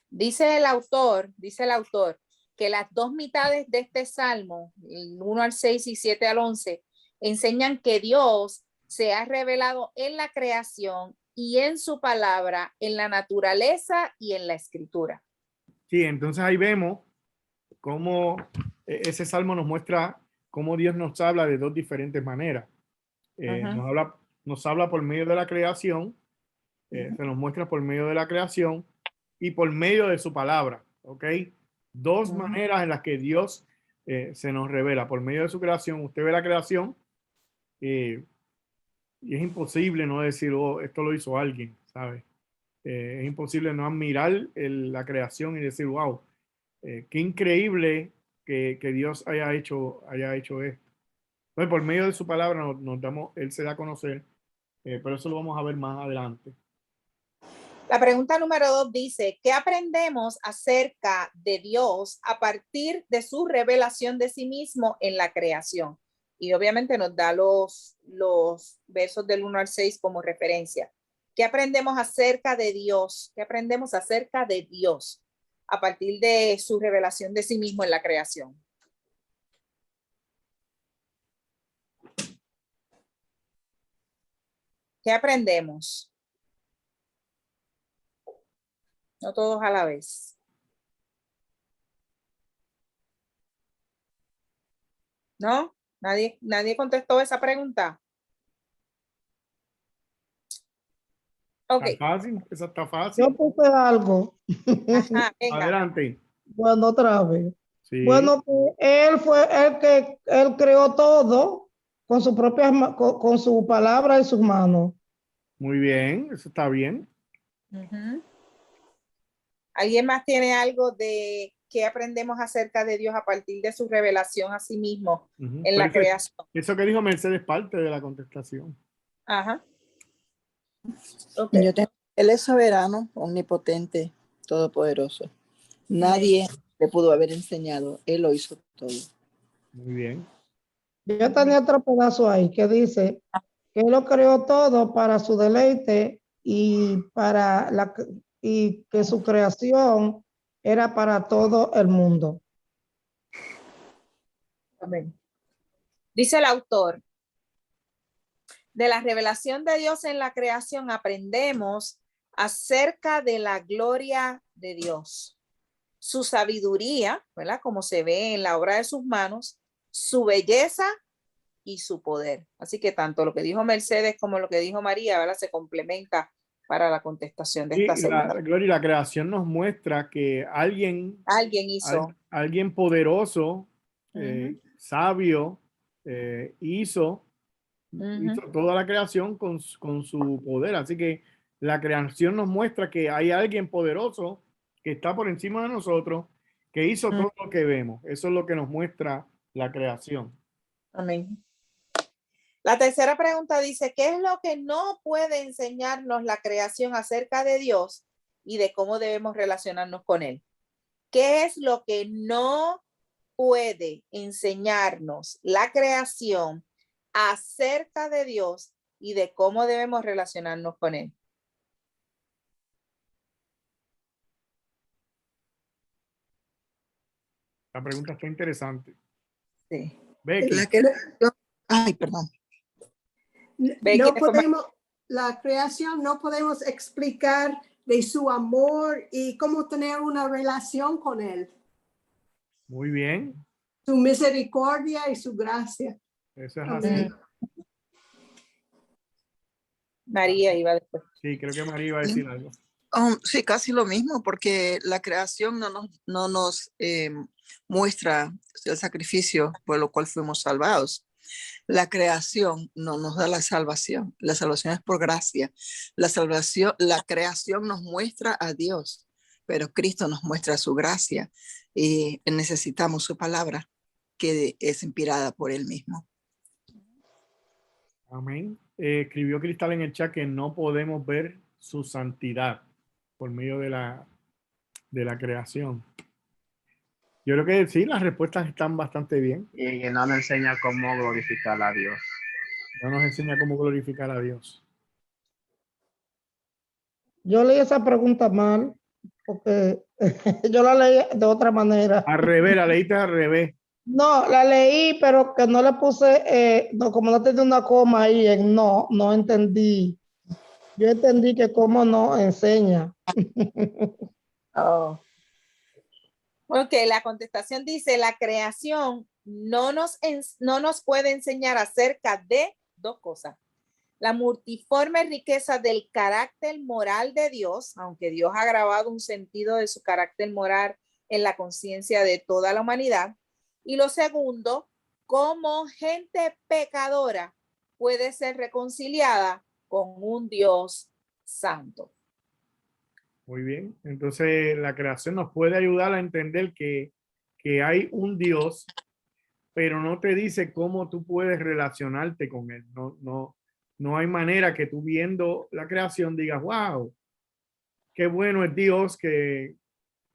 Dice el autor, que las dos mitades de este salmo, el 1 al 6 y 7 al 11, enseñan que Dios se ha revelado en la creación y en su palabra, en la naturaleza y en la escritura. Sí, entonces ahí vemos cómo ese salmo nos muestra cómo Dios nos habla de dos diferentes maneras. Nos habla por medio de la creación, se nos muestra por medio de la creación y por medio de su palabra, ¿ok? Dos maneras en las que Dios se nos revela. Por medio de su creación, usted ve la creación y es imposible no decir, oh, esto lo hizo alguien, ¿sabe? Es imposible no admirar la creación y decir, wow, qué increíble que Dios haya hecho esto. Entonces, por medio de su palabra Él se da a conocer, pero eso lo vamos a ver más adelante. La pregunta número 2 dice, ¿qué aprendemos acerca de Dios a partir de su revelación de sí mismo en la creación? Y obviamente nos da los versos del 1 al 6 como referencia. ¿Qué aprendemos acerca de Dios? ¿Qué aprendemos acerca de Dios a partir de su revelación de sí mismo en la creación? ¿Qué aprendemos? No todos a la vez. ¿No? ¿Nadie contestó esa pregunta? Ok. Está fácil, esa está Yo fácil. puse algo. Ajá, venga. Adelante. Bueno, otra vez. Sí, Bueno, pues, él fue el que él creó todo con su propia con su palabra en sus manos. muy bien, eso está bien. Ujú. ¿Alguien más tiene algo de qué aprendemos acerca de Dios a partir de su revelación a sí mismo Ujú. en la Pero creación? eso que dijo Mercedes es parte de la contestación. Ajá. Ok. Él es soberano, omnipotente, todopoderoso. Nadie le pudo haber enseñado, él lo hizo todo. Muy bien. Yo tenía otro pedazo ahí que dice que él lo creó todo para su deleite y y que su creación era para todo el mundo. Amén. Dice el autor, de la revelación de Dios en la creación aprendemos acerca de la gloria de Dios, su sabiduría, ¿verdad? Como se ve en la obra de sus manos, su belleza y su poder. Así que tanto lo que dijo Mercedes como lo que dijo María, ¿verdad? Se complementa para la contestación de esta Y segunda. Gloria, la creación nos muestra que Alguien hizo. alguien poderoso, sabio, hizo toda la creación con su poder. Así que la creación nos muestra que hay alguien poderoso que está por encima de nosotros, que hizo todo lo que vemos. Eso es lo que nos muestra la creación. Amén. La tercera pregunta dice, ¿qué es lo que no puede enseñarnos la creación acerca de Dios y de cómo debemos relacionarnos con Él? ¿Qué es lo que no puede enseñarnos la creación acerca de Dios y de cómo debemos relacionarnos con Él? La pregunta está interesante. Sí. Becky. Ay, perdón. Becky, No podemos, la creación no podemos explicar de su amor y cómo tener una relación con él. Muy bien. Su misericordia y su gracia. Eso es Amén. así. María iba después. Sí, creo que María iba a decir algo. Sí, casi lo mismo, porque la creación no nos muestra el sacrificio por lo cual fuimos salvados. La creación no nos da la salvación. La salvación es por gracia. La creación nos muestra a Dios, pero Cristo nos muestra su gracia y necesitamos su palabra, que es inspirada por Él mismo. Amén. Escribió Cristal en el chat que no podemos ver su santidad por medio de la creación. Yo creo que sí, las respuestas están bastante bien. Y no nos enseña cómo glorificar a Dios. No nos enseña cómo glorificar a Dios. Yo leí esa pregunta mal, porque yo la leí de otra manera. Al revés, la leíste al revés. No, la leí, pero que no le puse, no, como no tenía una coma ahí en no entendí. Yo entendí que cómo no enseña. Oh. Ok, la contestación dice, la creación no nos puede enseñar acerca de dos cosas. La multiforme riqueza del carácter moral de Dios, aunque Dios ha grabado un sentido de su carácter moral en la conciencia de toda la humanidad. Y lo segundo, cómo gente pecadora puede ser reconciliada con un Dios santo. Muy bien. Entonces, la creación nos puede ayudar a entender que hay un Dios, pero no te dice cómo tú puedes relacionarte con él. No hay manera que tú viendo la creación digas, wow, qué bueno es Dios que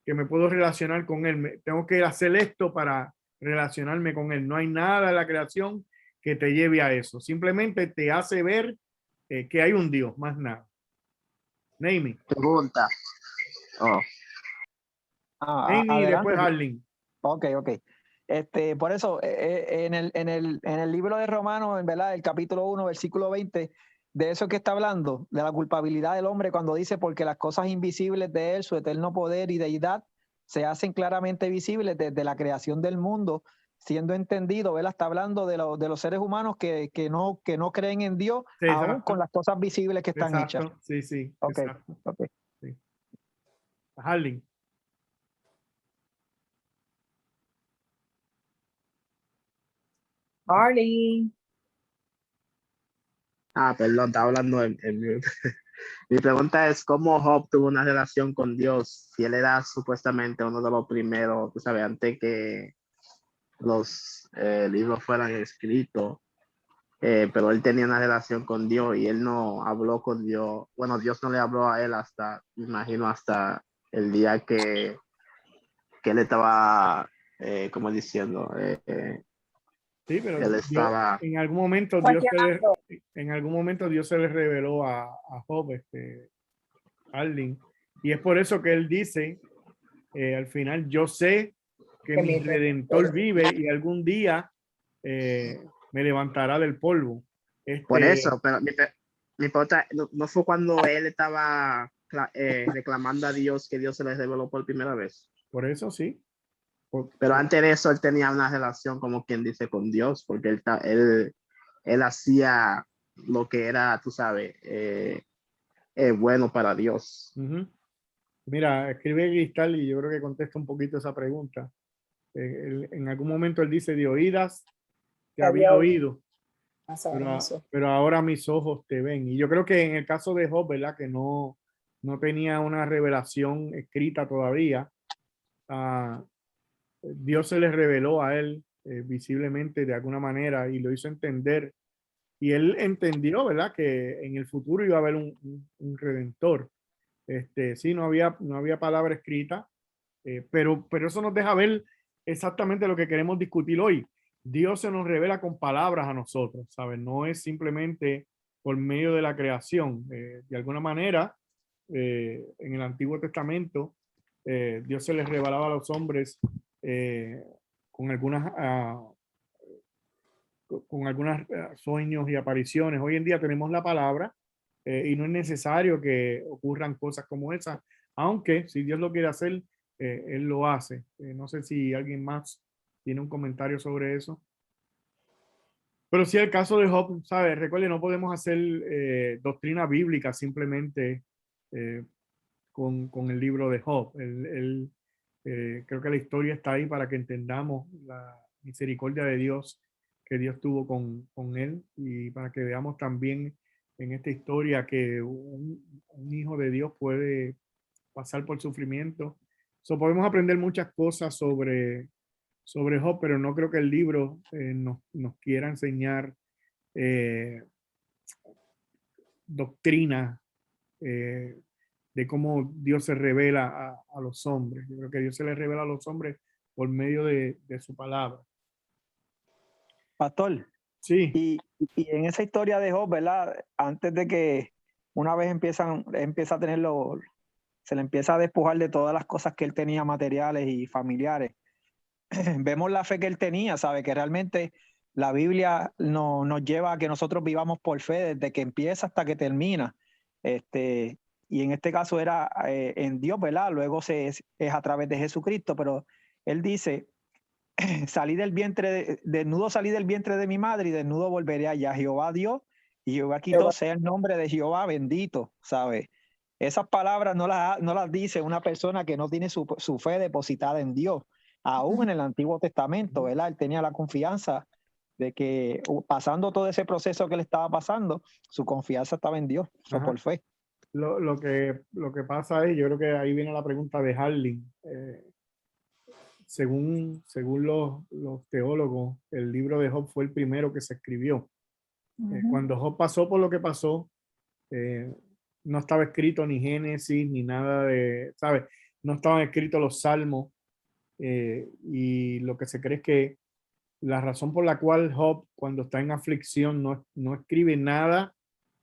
me puedo relacionar con él. Tengo que hacer esto para relacionarme con él. No hay nada en la creación que te lleve a eso. Simplemente te hace ver que hay un Dios, más nada. Name. Pregunta. Oh. Amy y después Arlene. Ok. Por eso, en el libro de Romanos, en verdad, el capítulo 1, versículo 20, de eso que está hablando, de la culpabilidad del hombre, cuando dice, porque las cosas invisibles de él, su eterno poder y deidad, se hacen claramente visibles desde la creación del mundo, siendo entendido, ¿verdad? Está hablando de los seres humanos que no creen en Dios, Sí, aún exacto. con las cosas visibles que están hechas. Sí. Ok, Exacto. ok. Sí. Arlene. Arlene. Perdón, estaba hablando en mute. Mi pregunta es, ¿cómo Job tuvo una relación con Dios si él era supuestamente uno de los primeros, tú sabes, antes que los libros fueran escritos, pero él tenía una relación con Dios y él no habló con Dios? Bueno, Dios no le habló a él hasta, me imagino, hasta el día que él estaba, como diciendo, Sí, pero él estaba... en algún momento Dios se le reveló a Job, Arlene. Y es por eso que él dice, al final, yo sé que mi Redentor vive y algún día me levantará del polvo. Por eso, pero mi pregunta no fue cuando él estaba reclamando a Dios que Dios se le reveló por primera vez. Por eso sí. Pero antes de eso él tenía una relación, como quien dice, con Dios, porque él hacía lo que era, tú sabes, bueno para Dios. Mira, escribe Cristal y yo creo que contesta un poquito esa pregunta. En algún momento él dice, de oídas te había oído, pero ahora mis ojos te ven. Y yo creo que en el caso de Job, ¿verdad? Que no tenía una revelación escrita todavía. Dios se le reveló a él visiblemente de alguna manera y lo hizo entender. Y él entendió, ¿verdad? Que en el futuro iba a haber un redentor. Sí, no había palabra escrita, pero eso nos deja ver exactamente lo que queremos discutir hoy. Dios se nos revela con palabras a nosotros, ¿sabes? No es simplemente por medio de la creación. De alguna manera, en el Antiguo Testamento, Dios se les revelaba a los hombres eh, con algunos sueños y apariciones. Hoy en día tenemos la palabra y no es necesario que ocurran cosas como esas, aunque si Dios lo quiere hacer, Él lo hace. No sé si alguien más tiene un comentario sobre eso. Pero sí, el caso de Job, ¿sabes? Recuerde, no podemos hacer doctrina bíblica simplemente con el libro de Job. Creo que la historia está ahí para que entendamos la misericordia de Dios que Dios tuvo con él y para que veamos también en esta historia que un hijo de Dios puede pasar por sufrimiento. Podemos aprender muchas cosas sobre Job, pero no creo que el libro nos quiera enseñar doctrina de cómo Dios se revela a los hombres. Yo creo que Dios se le revela a los hombres por medio de su palabra. Pastor, Sí, y en esa historia de Job, ¿verdad? Antes de que una vez empieza a tenerlo, se le empieza a despojar de todas las cosas que él tenía materiales y familiares. Vemos la fe que él tenía, ¿sabe? Que realmente la Biblia nos lleva a que nosotros vivamos por fe desde que empieza hasta que termina. Y en este caso era en Dios, ¿verdad? Luego es a través de Jesucristo, pero él dice, desnudo salí del vientre de mi madre y desnudo volveré allá. Jehová dio y Jehová quitó, sea el nombre de Jehová bendito, ¿sabe? Esas palabras no las dice una persona que no tiene su fe depositada en Dios. Aún en el Antiguo Testamento, ¿verdad? Él tenía la confianza de que pasando todo ese proceso que le estaba pasando, su confianza estaba en Dios, por fe. Lo que pasa es, yo creo que ahí viene la pregunta de Harling. Según los teólogos, el libro de Job fue el primero que se escribió. Cuando Job pasó por lo que pasó, no estaba escrito ni Génesis, ni nada de, ¿sabes? No estaban escritos los salmos. Y lo que se cree es que la razón por la cual Job, cuando está en aflicción, no escribe nada,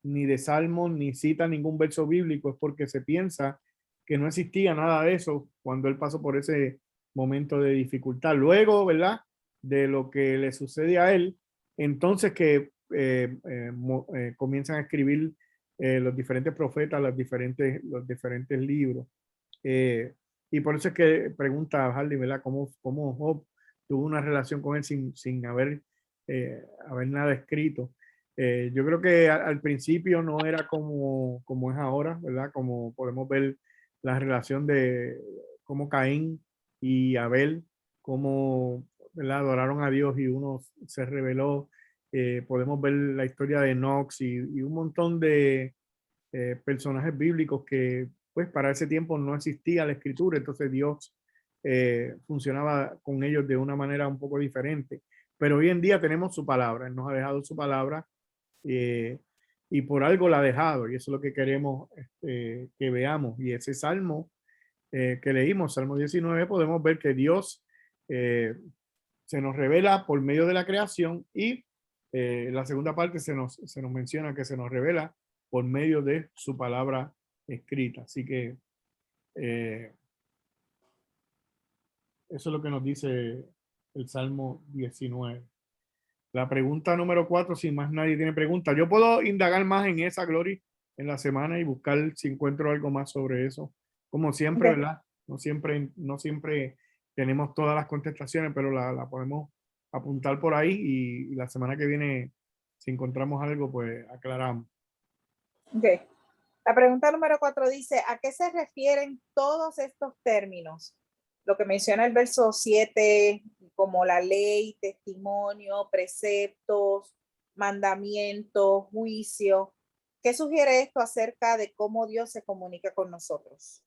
ni de salmos, ni cita ningún verso bíblico, es porque se piensa que no existía nada de eso cuando él pasó por ese momento de dificultad. Luego, ¿verdad? De lo que le sucede a él, entonces que comienzan a escribir los diferentes profetas, los diferentes libros. Y por eso es que pregunta a Harley, ¿verdad? ¿Cómo Job tuvo una relación con él sin haber nada escrito? Yo creo que al principio no era como es ahora, ¿verdad? Como podemos ver la relación de cómo Caín y Abel, cómo, ¿verdad? Adoraron a Dios y uno se rebeló. Podemos ver la historia de Nox y un montón de personajes bíblicos que pues para ese tiempo no existía la escritura, entonces Dios funcionaba con ellos de una manera un poco diferente. Pero hoy en día tenemos su palabra, Él nos ha dejado su palabra y por algo la ha dejado, y eso es lo que queremos que veamos. Y ese salmo que leímos, Salmo 19, podemos ver que Dios se nos revela por medio de la creación y la segunda parte se nos menciona que se nos revela por medio de su palabra escrita. Así que eso es lo que nos dice el Salmo 19. La pregunta número 4, si más nadie tiene pregunta. Yo puedo indagar más en esa, Glory, en la semana y buscar si encuentro algo más sobre eso. Como siempre, ¿verdad? No siempre tenemos todas las contestaciones, pero la podemos apuntar por ahí y la semana que viene, si encontramos algo, pues aclaramos. Okay. La pregunta número 4 dice, ¿a qué se refieren todos estos términos? Lo que menciona el verso 7, como la ley, testimonio, preceptos, mandamientos, juicio. ¿Qué sugiere esto acerca de cómo Dios se comunica con nosotros?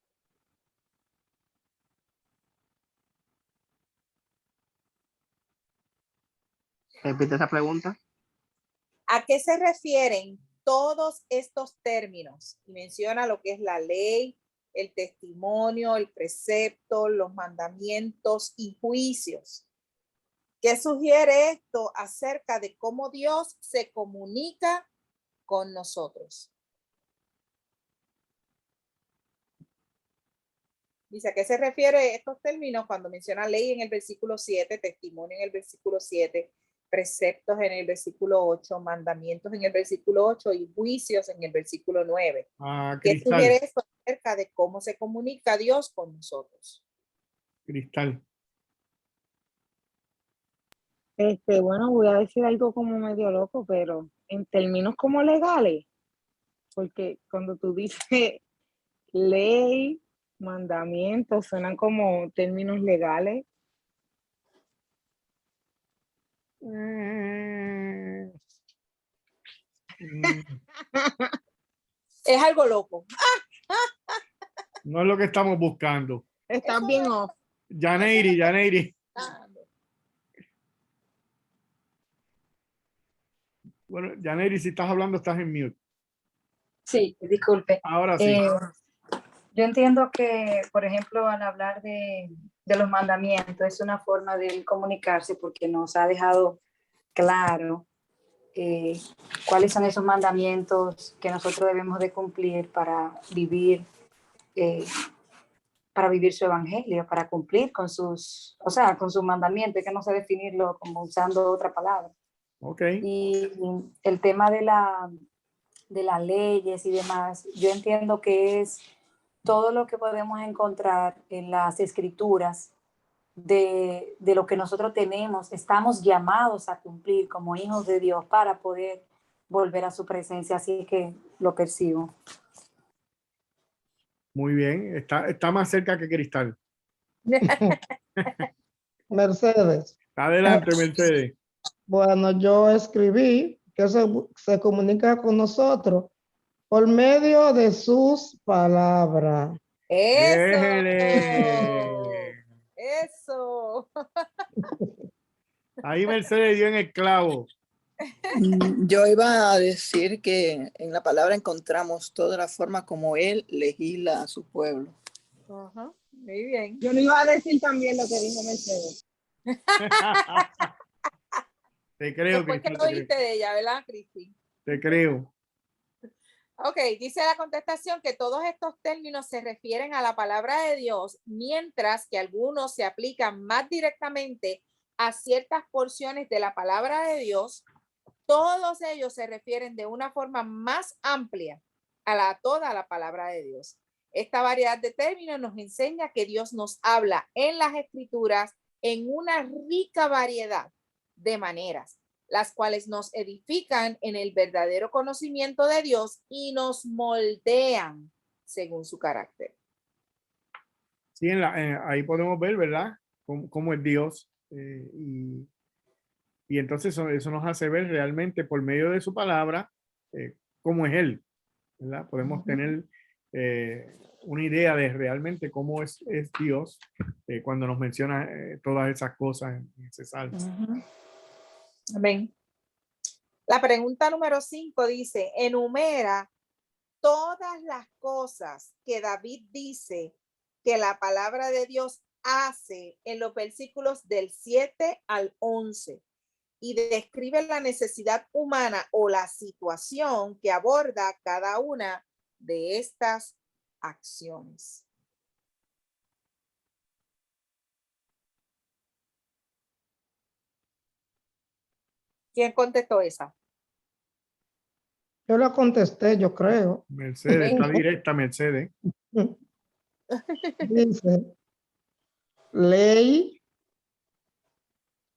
Repite esa pregunta. ¿A qué se refieren todos estos términos? Y menciona lo que es la ley, el testimonio, el precepto, los mandamientos y juicios. ¿Qué sugiere esto acerca de cómo Dios se comunica con nosotros? Dice, ¿a qué se refiere estos términos cuando menciona ley en el versículo 7, testimonio en el versículo 7, preceptos en el versículo 8, mandamientos en el versículo 8 y juicios en el versículo 9? ¿Qué sugiere esto acerca de cómo se comunica Dios con nosotros? Cristal. Bueno, voy a decir algo como medio loco, pero en términos como legales, porque cuando tú dices ley, mandamientos, suenan como términos legales. Es algo loco. No es lo que estamos buscando. Estás bien off. Yaneiri. Bueno, Yaneiri, si estás hablando, estás en mute. Sí, disculpe. Ahora sí. Yo entiendo que, por ejemplo, al hablar de de los mandamientos, es una forma de él comunicarse porque nos ha dejado claro cuáles son esos mandamientos que nosotros debemos de cumplir eh, para vivir su evangelio, para cumplir con sus, o sea, con sus mandamientos, que no sé definirlo como usando otra palabra. Okay. Y el tema de las leyes y demás, yo entiendo que es todo lo que podemos encontrar en las escrituras de lo que nosotros tenemos, estamos llamados a cumplir como hijos de Dios para poder volver a su presencia, así que lo percibo. Muy bien, está más cerca que Cristal. Mercedes. Adelante, Mercedes. Bueno, yo escribí que se comunica con nosotros por medio de sus palabras. Eso. ¡Éjele! Eso. Ahí Mercedes dio en el clavo. Yo iba a decir que en la palabra encontramos toda la forma como él legisla a su pueblo. Muy bien. Yo no iba a decir también lo que dijo Mercedes. Te creo, Después que Cristal, lo te creo. oíste de ella, ¿verdad, Cristi? Te creo. Ok, dice la contestación que todos estos términos se refieren a la palabra de Dios, mientras que algunos se aplican más directamente a ciertas porciones de la palabra de Dios. Todos ellos se refieren de una forma más amplia a toda la palabra de Dios. Esta variedad de términos nos enseña que Dios nos habla en las escrituras en una rica variedad de maneras, las cuales nos edifican en el verdadero conocimiento de Dios y nos moldean según su carácter. Sí, ahí podemos ver, ¿verdad? Cómo es Dios. Y entonces eso nos hace ver realmente por medio de su palabra cómo es Él, ¿verdad? Podemos tener una idea de realmente cómo es Dios cuando nos menciona todas esas cosas en ese salmo. Amén. La pregunta número 5 dice, enumera todas las cosas que David dice que la palabra de Dios hace en los versículos del 7 al 11 y describe la necesidad humana o la situación que aborda cada una de estas acciones. ¿Quién contestó esa? Yo la contesté, yo creo. Mercedes, está directa, Mercedes. Dice, ley,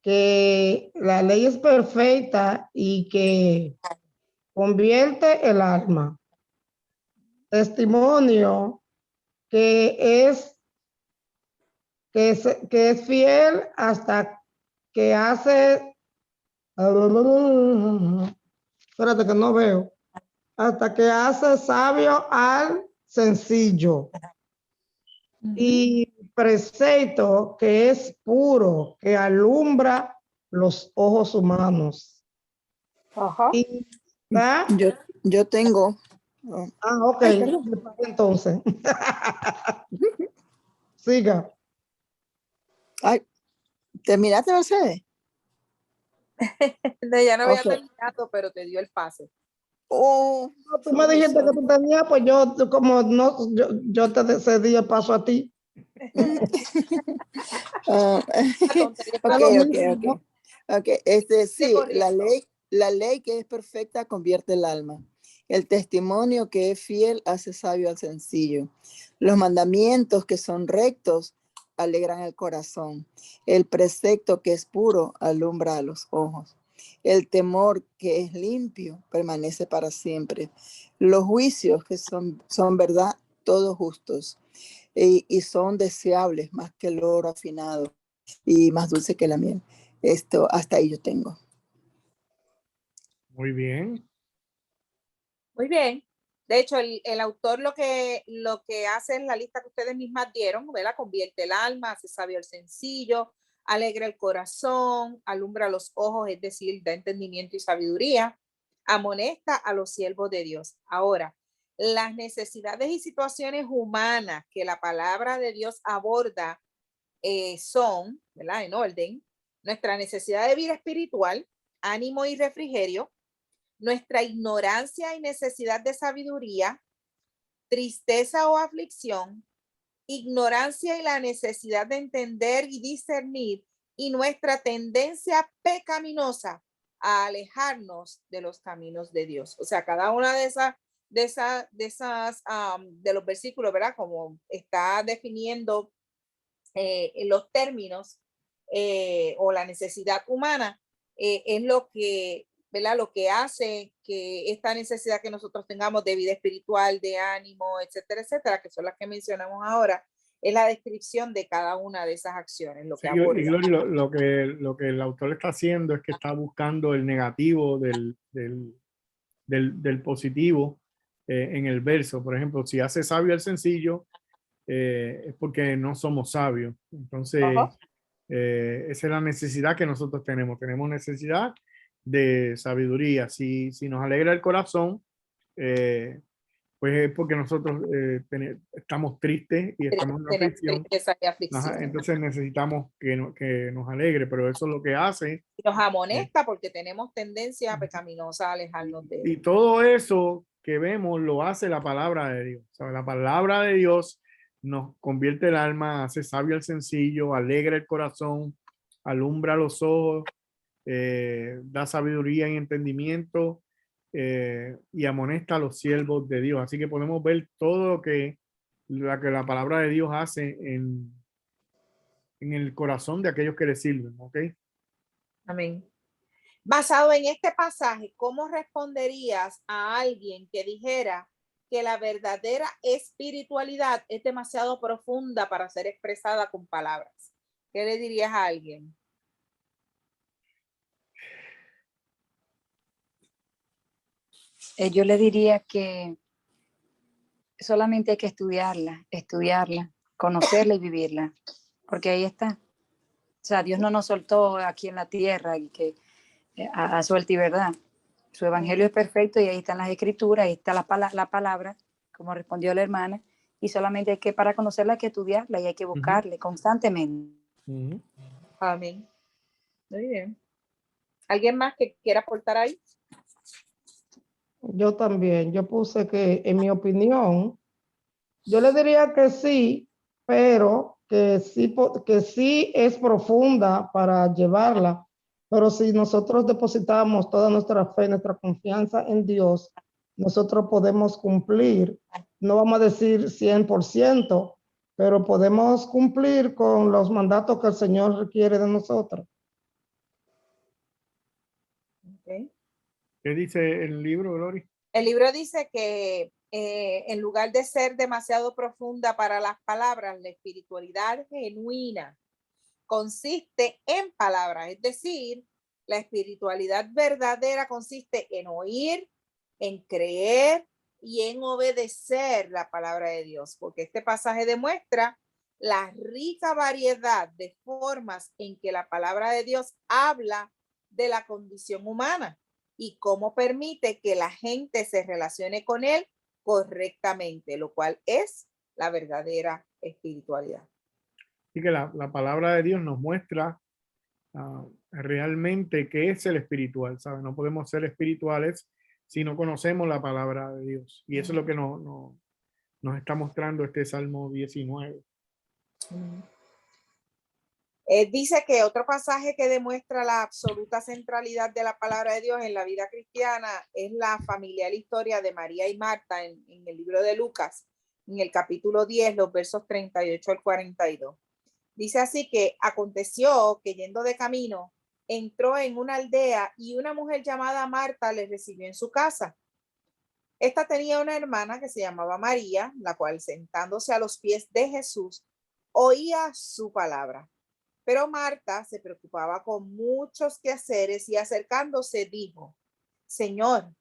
que la ley es perfecta y que convierte el alma. Testimonio, que es fiel hasta que hace, espérate que no veo, hasta que hace sabio al sencillo. Y precepto, que es puro, que alumbra los ojos humanos. Y, yo tengo. ok, entonces. Siga. Ay, ¿terminaste, Mercedes? No, ya no había Okay. terminado, pero te dio el pase. No, tú me dijiste que tú tenías, pues como no, yo te cedí el paso a ti. Okay. Sí, la ley que es perfecta convierte el alma. El testimonio que es fiel hace sabio al sencillo. Los mandamientos que son rectos alegran el corazón. El precepto que es puro alumbra a los ojos. El temor que es limpio permanece para siempre. Los juicios que son verdad, todos justos. Y son deseables más que el oro afinado y más dulce que la miel. Hasta ahí yo tengo. Muy bien. Muy bien. De hecho, el autor lo que hace en la lista que ustedes mismas dieron, ¿verdad? Convierte el alma, hace sabio el sencillo, alegra el corazón, alumbra los ojos, es decir, da entendimiento y sabiduría, amonesta a los siervos de Dios. Ahora, las necesidades y situaciones humanas que la palabra de Dios aborda son, ¿verdad? En orden, nuestra necesidad de vida espiritual, ánimo y refrigerio, nuestra ignorancia y necesidad de sabiduría, tristeza o aflicción, ignorancia y la necesidad de entender y discernir, y nuestra tendencia pecaminosa a alejarnos de los caminos de Dios. O sea, cada una de los versículos, ¿verdad? Como está definiendo los términos o la necesidad humana, es lo que, ¿verdad? Lo que hace que esta necesidad que nosotros tengamos de vida espiritual, de ánimo, etcétera, etcétera, que son las que mencionamos ahora, es la descripción de cada una de esas acciones. Lo que Sí, y Glory, lo que el autor está haciendo es que está buscando el negativo del positivo en el verso. Por ejemplo, si hace sabio el sencillo, es porque no somos sabios. Entonces, esa es la necesidad que nosotros tenemos. Tenemos necesidad de sabiduría. Si nos alegra el corazón, pues es porque nosotros estamos tristes y estamos en una aflicción. Ajá, entonces necesitamos que nos alegre, pero eso es lo que hace. Nos amonesta porque tenemos tendencia pecaminosa a alejarnos de él. Y todo eso que vemos lo hace la palabra de Dios. O sea, la palabra de Dios nos convierte el alma, hace sabio el sencillo, alegra el corazón, alumbra los ojos, da sabiduría y entendimiento, y amonesta a los siervos de Dios. Así que podemos ver todo lo que la palabra de Dios hace en el corazón de aquellos que le sirven. ¿Ok? Amén. Basado en este pasaje, ¿cómo responderías a alguien que dijera que la verdadera espiritualidad es demasiado profunda para ser expresada con palabras? ¿Qué le dirías a alguien? Yo le diría que solamente hay que estudiarla, conocerla y vivirla, porque ahí está. O sea, Dios no nos soltó aquí en la tierra y que a suerte y verdad. Su evangelio es perfecto y ahí están las escrituras, ahí está la palabra, como respondió la hermana, y solamente hay que, para conocerla, hay que estudiarla y hay que buscarle constantemente. Amén. Muy bien. ¿Alguien más que quiera aportar ahí? Yo también, yo puse que en mi opinión, yo le diría que sí, pero que sí es profunda para llevarla, pero si nosotros depositamos toda nuestra fe, nuestra confianza en Dios, nosotros podemos cumplir, no vamos a decir 100%, pero podemos cumplir con los mandatos que el Señor requiere de nosotros. Okay. ¿Qué dice el libro, Glory? El libro dice que en lugar de ser demasiado profunda para las palabras, la espiritualidad genuina consiste en palabras, es decir, la espiritualidad verdadera consiste en oír, en creer y en obedecer la palabra de Dios, porque este pasaje demuestra la rica variedad de formas en que la palabra de Dios habla de la condición humana y cómo permite que la gente se relacione con él correctamente, lo cual es la verdadera espiritualidad. Así que la palabra de Dios nos muestra realmente qué es el espiritual, ¿sabes? No podemos ser espirituales si no conocemos la palabra de Dios. Y eso es lo que nos está mostrando este Salmo 19. Dice que otro pasaje que demuestra la absoluta centralidad de la palabra de Dios en la vida cristiana es la familiar historia de María y Marta en el libro de Lucas, en el capítulo 10, los versos 38 al 42. Dice así que aconteció que yendo de camino, entró en una aldea y una mujer llamada Marta le recibió en su casa. Esta tenía una hermana que se llamaba María, la cual sentándose a los pies de Jesús, oía su palabra. Pero Marta se preocupaba con muchos quehaceres y acercándose dijo, Señor,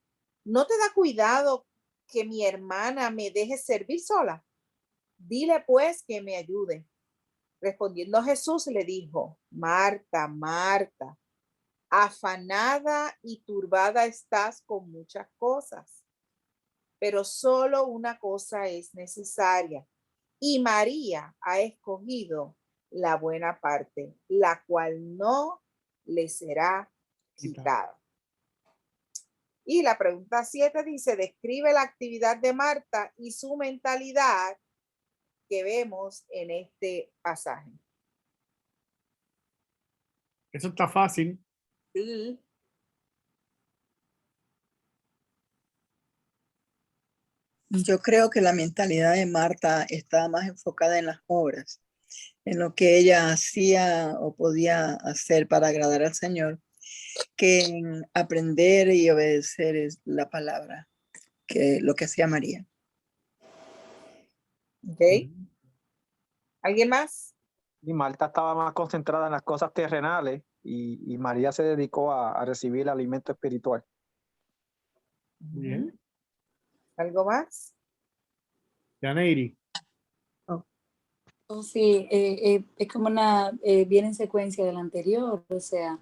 ¿no te da cuidado que mi hermana me deje servir sola? Dile pues que me ayude. Respondiendo Jesús le dijo, Marta, Marta, afanada y turbada estás con muchas cosas, pero solo una cosa es necesaria y María ha escogido la buena parte, la cual no le será quitada. Y la pregunta 7 dice, describe la actividad de Marta y su mentalidad que vemos en este pasaje. Eso está fácil. Sí. Yo creo que la mentalidad de Marta estaba más enfocada en las obras, en lo que ella hacía o podía hacer para agradar al Señor, que en aprender y obedecer es la palabra, que lo que hacía María. ¿Ok? ¿Alguien más? Y Marta estaba más concentrada en las cosas terrenales y María se dedicó a recibir el alimento espiritual. Bien. ¿Algo más? Yaneiri. Sí, es como viene en secuencia del anterior, o sea,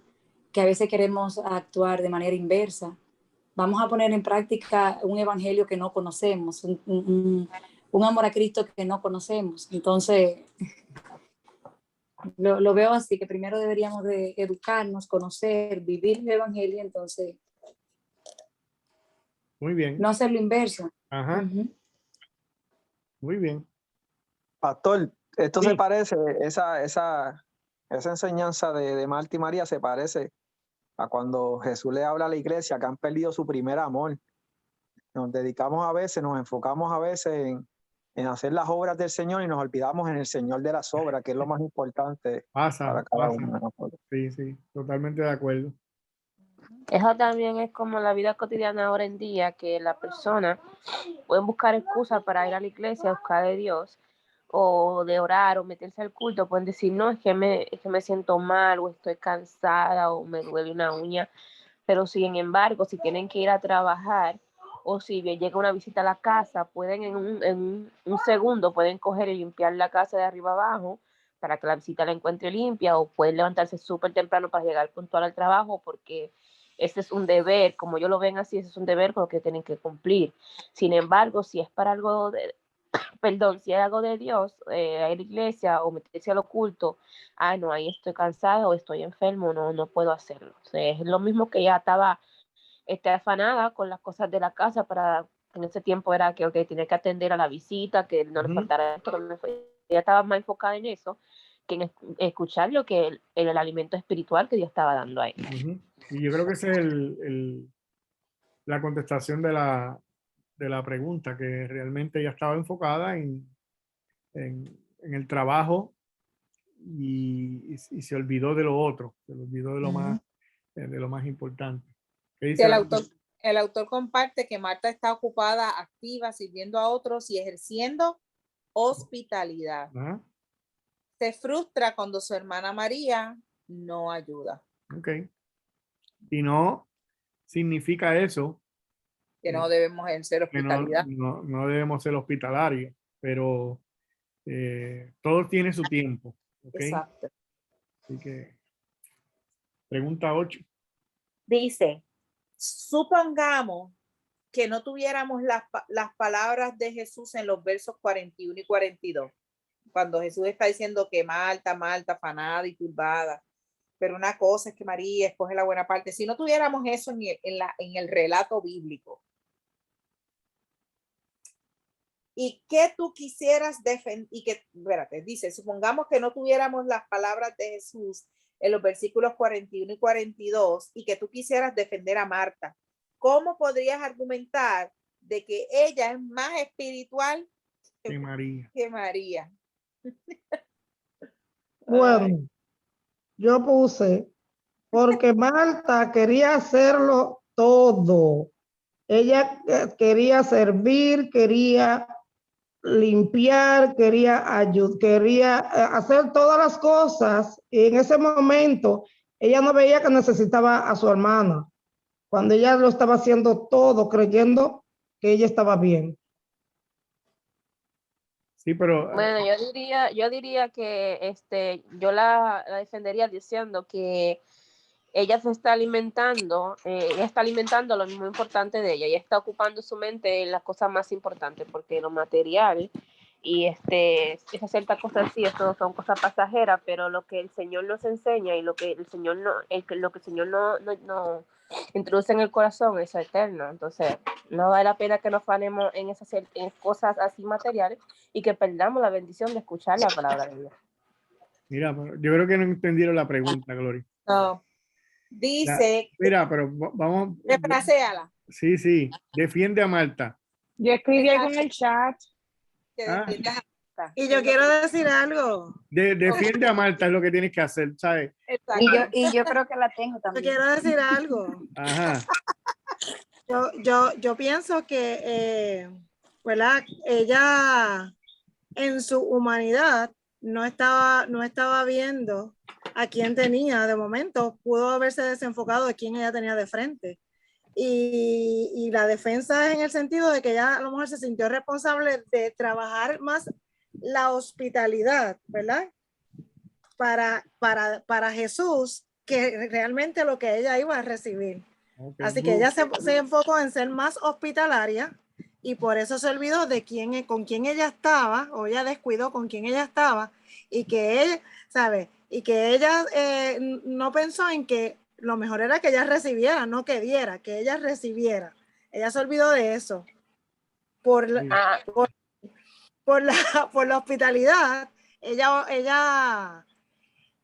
que a veces queremos actuar de manera inversa. Vamos a poner en práctica un evangelio que no conocemos, un amor a Cristo que no conocemos. Entonces, lo veo así, que primero deberíamos de educarnos, conocer, vivir el evangelio, entonces Muy bien. no hacerlo inverso. Ajá. Uh-huh. Muy bien. Pastor, esto Sí. se parece, esa enseñanza de Marta y María se parece a cuando Jesús le habla a la iglesia que han perdido su primer amor. Nos dedicamos a veces, nos enfocamos a veces en hacer las obras del Señor y nos olvidamos en el Señor de las obras, que es lo más importante para cada uno de nosotros. Sí, sí, totalmente de acuerdo. Eso también es como la vida cotidiana ahora en día, que la persona puede buscar excusas para ir a la iglesia, a buscar de Dios, o de orar, o meterse al culto. Pueden decir, no, es que me siento mal, o estoy cansada, o me duele una uña. Pero sin embargo, si tienen que ir a trabajar, o si llega una visita a la casa, pueden en un segundo, pueden coger y limpiar la casa de arriba abajo, para que la visita la encuentre limpia, o pueden levantarse súper temprano para llegar puntual al trabajo, porque ese es un deber, como ellos lo ven así, ese es un deber con lo que tienen que cumplir. Sin embargo, si es para algo si es algo de Dios, ir a la iglesia o meterse al oculto, no, ahí estoy cansada o estoy enfermo, no puedo hacerlo. O sea, es lo mismo que ella estaba afanada con las cosas de la casa para, en ese tiempo era que tenía que atender a la visita, que no le faltara esto, ella estaba más enfocada en eso que en escuchar lo que el alimento espiritual que Dios estaba dando ahí. Y yo creo que esa es la contestación de la pregunta, que realmente ella estaba enfocada en el trabajo y se olvidó de lo otro, se olvidó de lo más importante. ¿Qué dice el autor comparte que Marta está ocupada, activa, sirviendo a otros y ejerciendo hospitalidad. Ajá. Se frustra cuando su hermana María no ayuda. Ok. Y no significa eso que no debemos ejercer hospitalidad. No debemos ser hospitalarios, pero todo tiene su tiempo. ¿Okay? Exacto. Así que, pregunta 8. Dice, supongamos que no tuviéramos las palabras de Jesús en los versos 41 y 42, cuando Jesús está diciendo que Marta, afanada y turbada, pero una cosa es que María escoge la buena parte. Si no tuviéramos eso en el relato bíblico, y que tú quisieras defender, dice, supongamos que no tuviéramos las palabras de Jesús en los versículos 41 y 42 y que tú quisieras defender a Marta, ¿cómo podrías argumentar de que ella es más espiritual que María? Que María? Bueno, yo puse, porque Marta quería hacerlo todo. Ella quería servir, quería limpiar, quería ayudar, quería hacer todas las cosas. Y en ese momento ella no veía que necesitaba a su hermana, cuando ella lo estaba haciendo todo, creyendo que ella estaba bien. Sí, pero bueno, yo diría que yo la defendería diciendo que ella se está alimentando, ella está alimentando lo mismo importante de ella, ella está ocupando su mente en las cosas más importantes, porque lo material esa cierta cosa así, eso son cosas pasajeras, pero lo que el Señor nos enseña y lo que el Señor no introduce en el corazón es eterno. Entonces, no vale la pena que nos fanemos en cosas así materiales y que perdamos la bendición de escuchar la palabra de Dios. Mira, yo creo que no entendieron la pregunta, Gloria. No. Dice, Mira, pero vamos. refraseala. Sí, defiende a Marta. Yo escribí algo en el chat. Y yo quiero decir algo. Defiende a Marta es lo que tienes que hacer, ¿sabes? Y yo creo que la tengo Yo también. quiero decir algo. Ajá. Yo pienso que, ¿verdad? Ella en su humanidad no estaba viendo a quién tenía de momento, pudo haberse desenfocado de quién ella tenía de frente. Y la defensa es en el sentido de que ella a lo mejor se sintió responsable de trabajar más la hospitalidad, ¿verdad? Para Jesús, que realmente lo que ella iba a recibir. Okay. Así que ella se enfocó en ser más hospitalaria y por eso se olvidó de con quién ella estaba, o ella descuidó con quién ella estaba, y que ella, ¿sabe? Y que ella no pensó en que lo mejor era que ella recibiera, no que diera, que ella recibiera. Ella se olvidó de eso. Por la hospitalidad,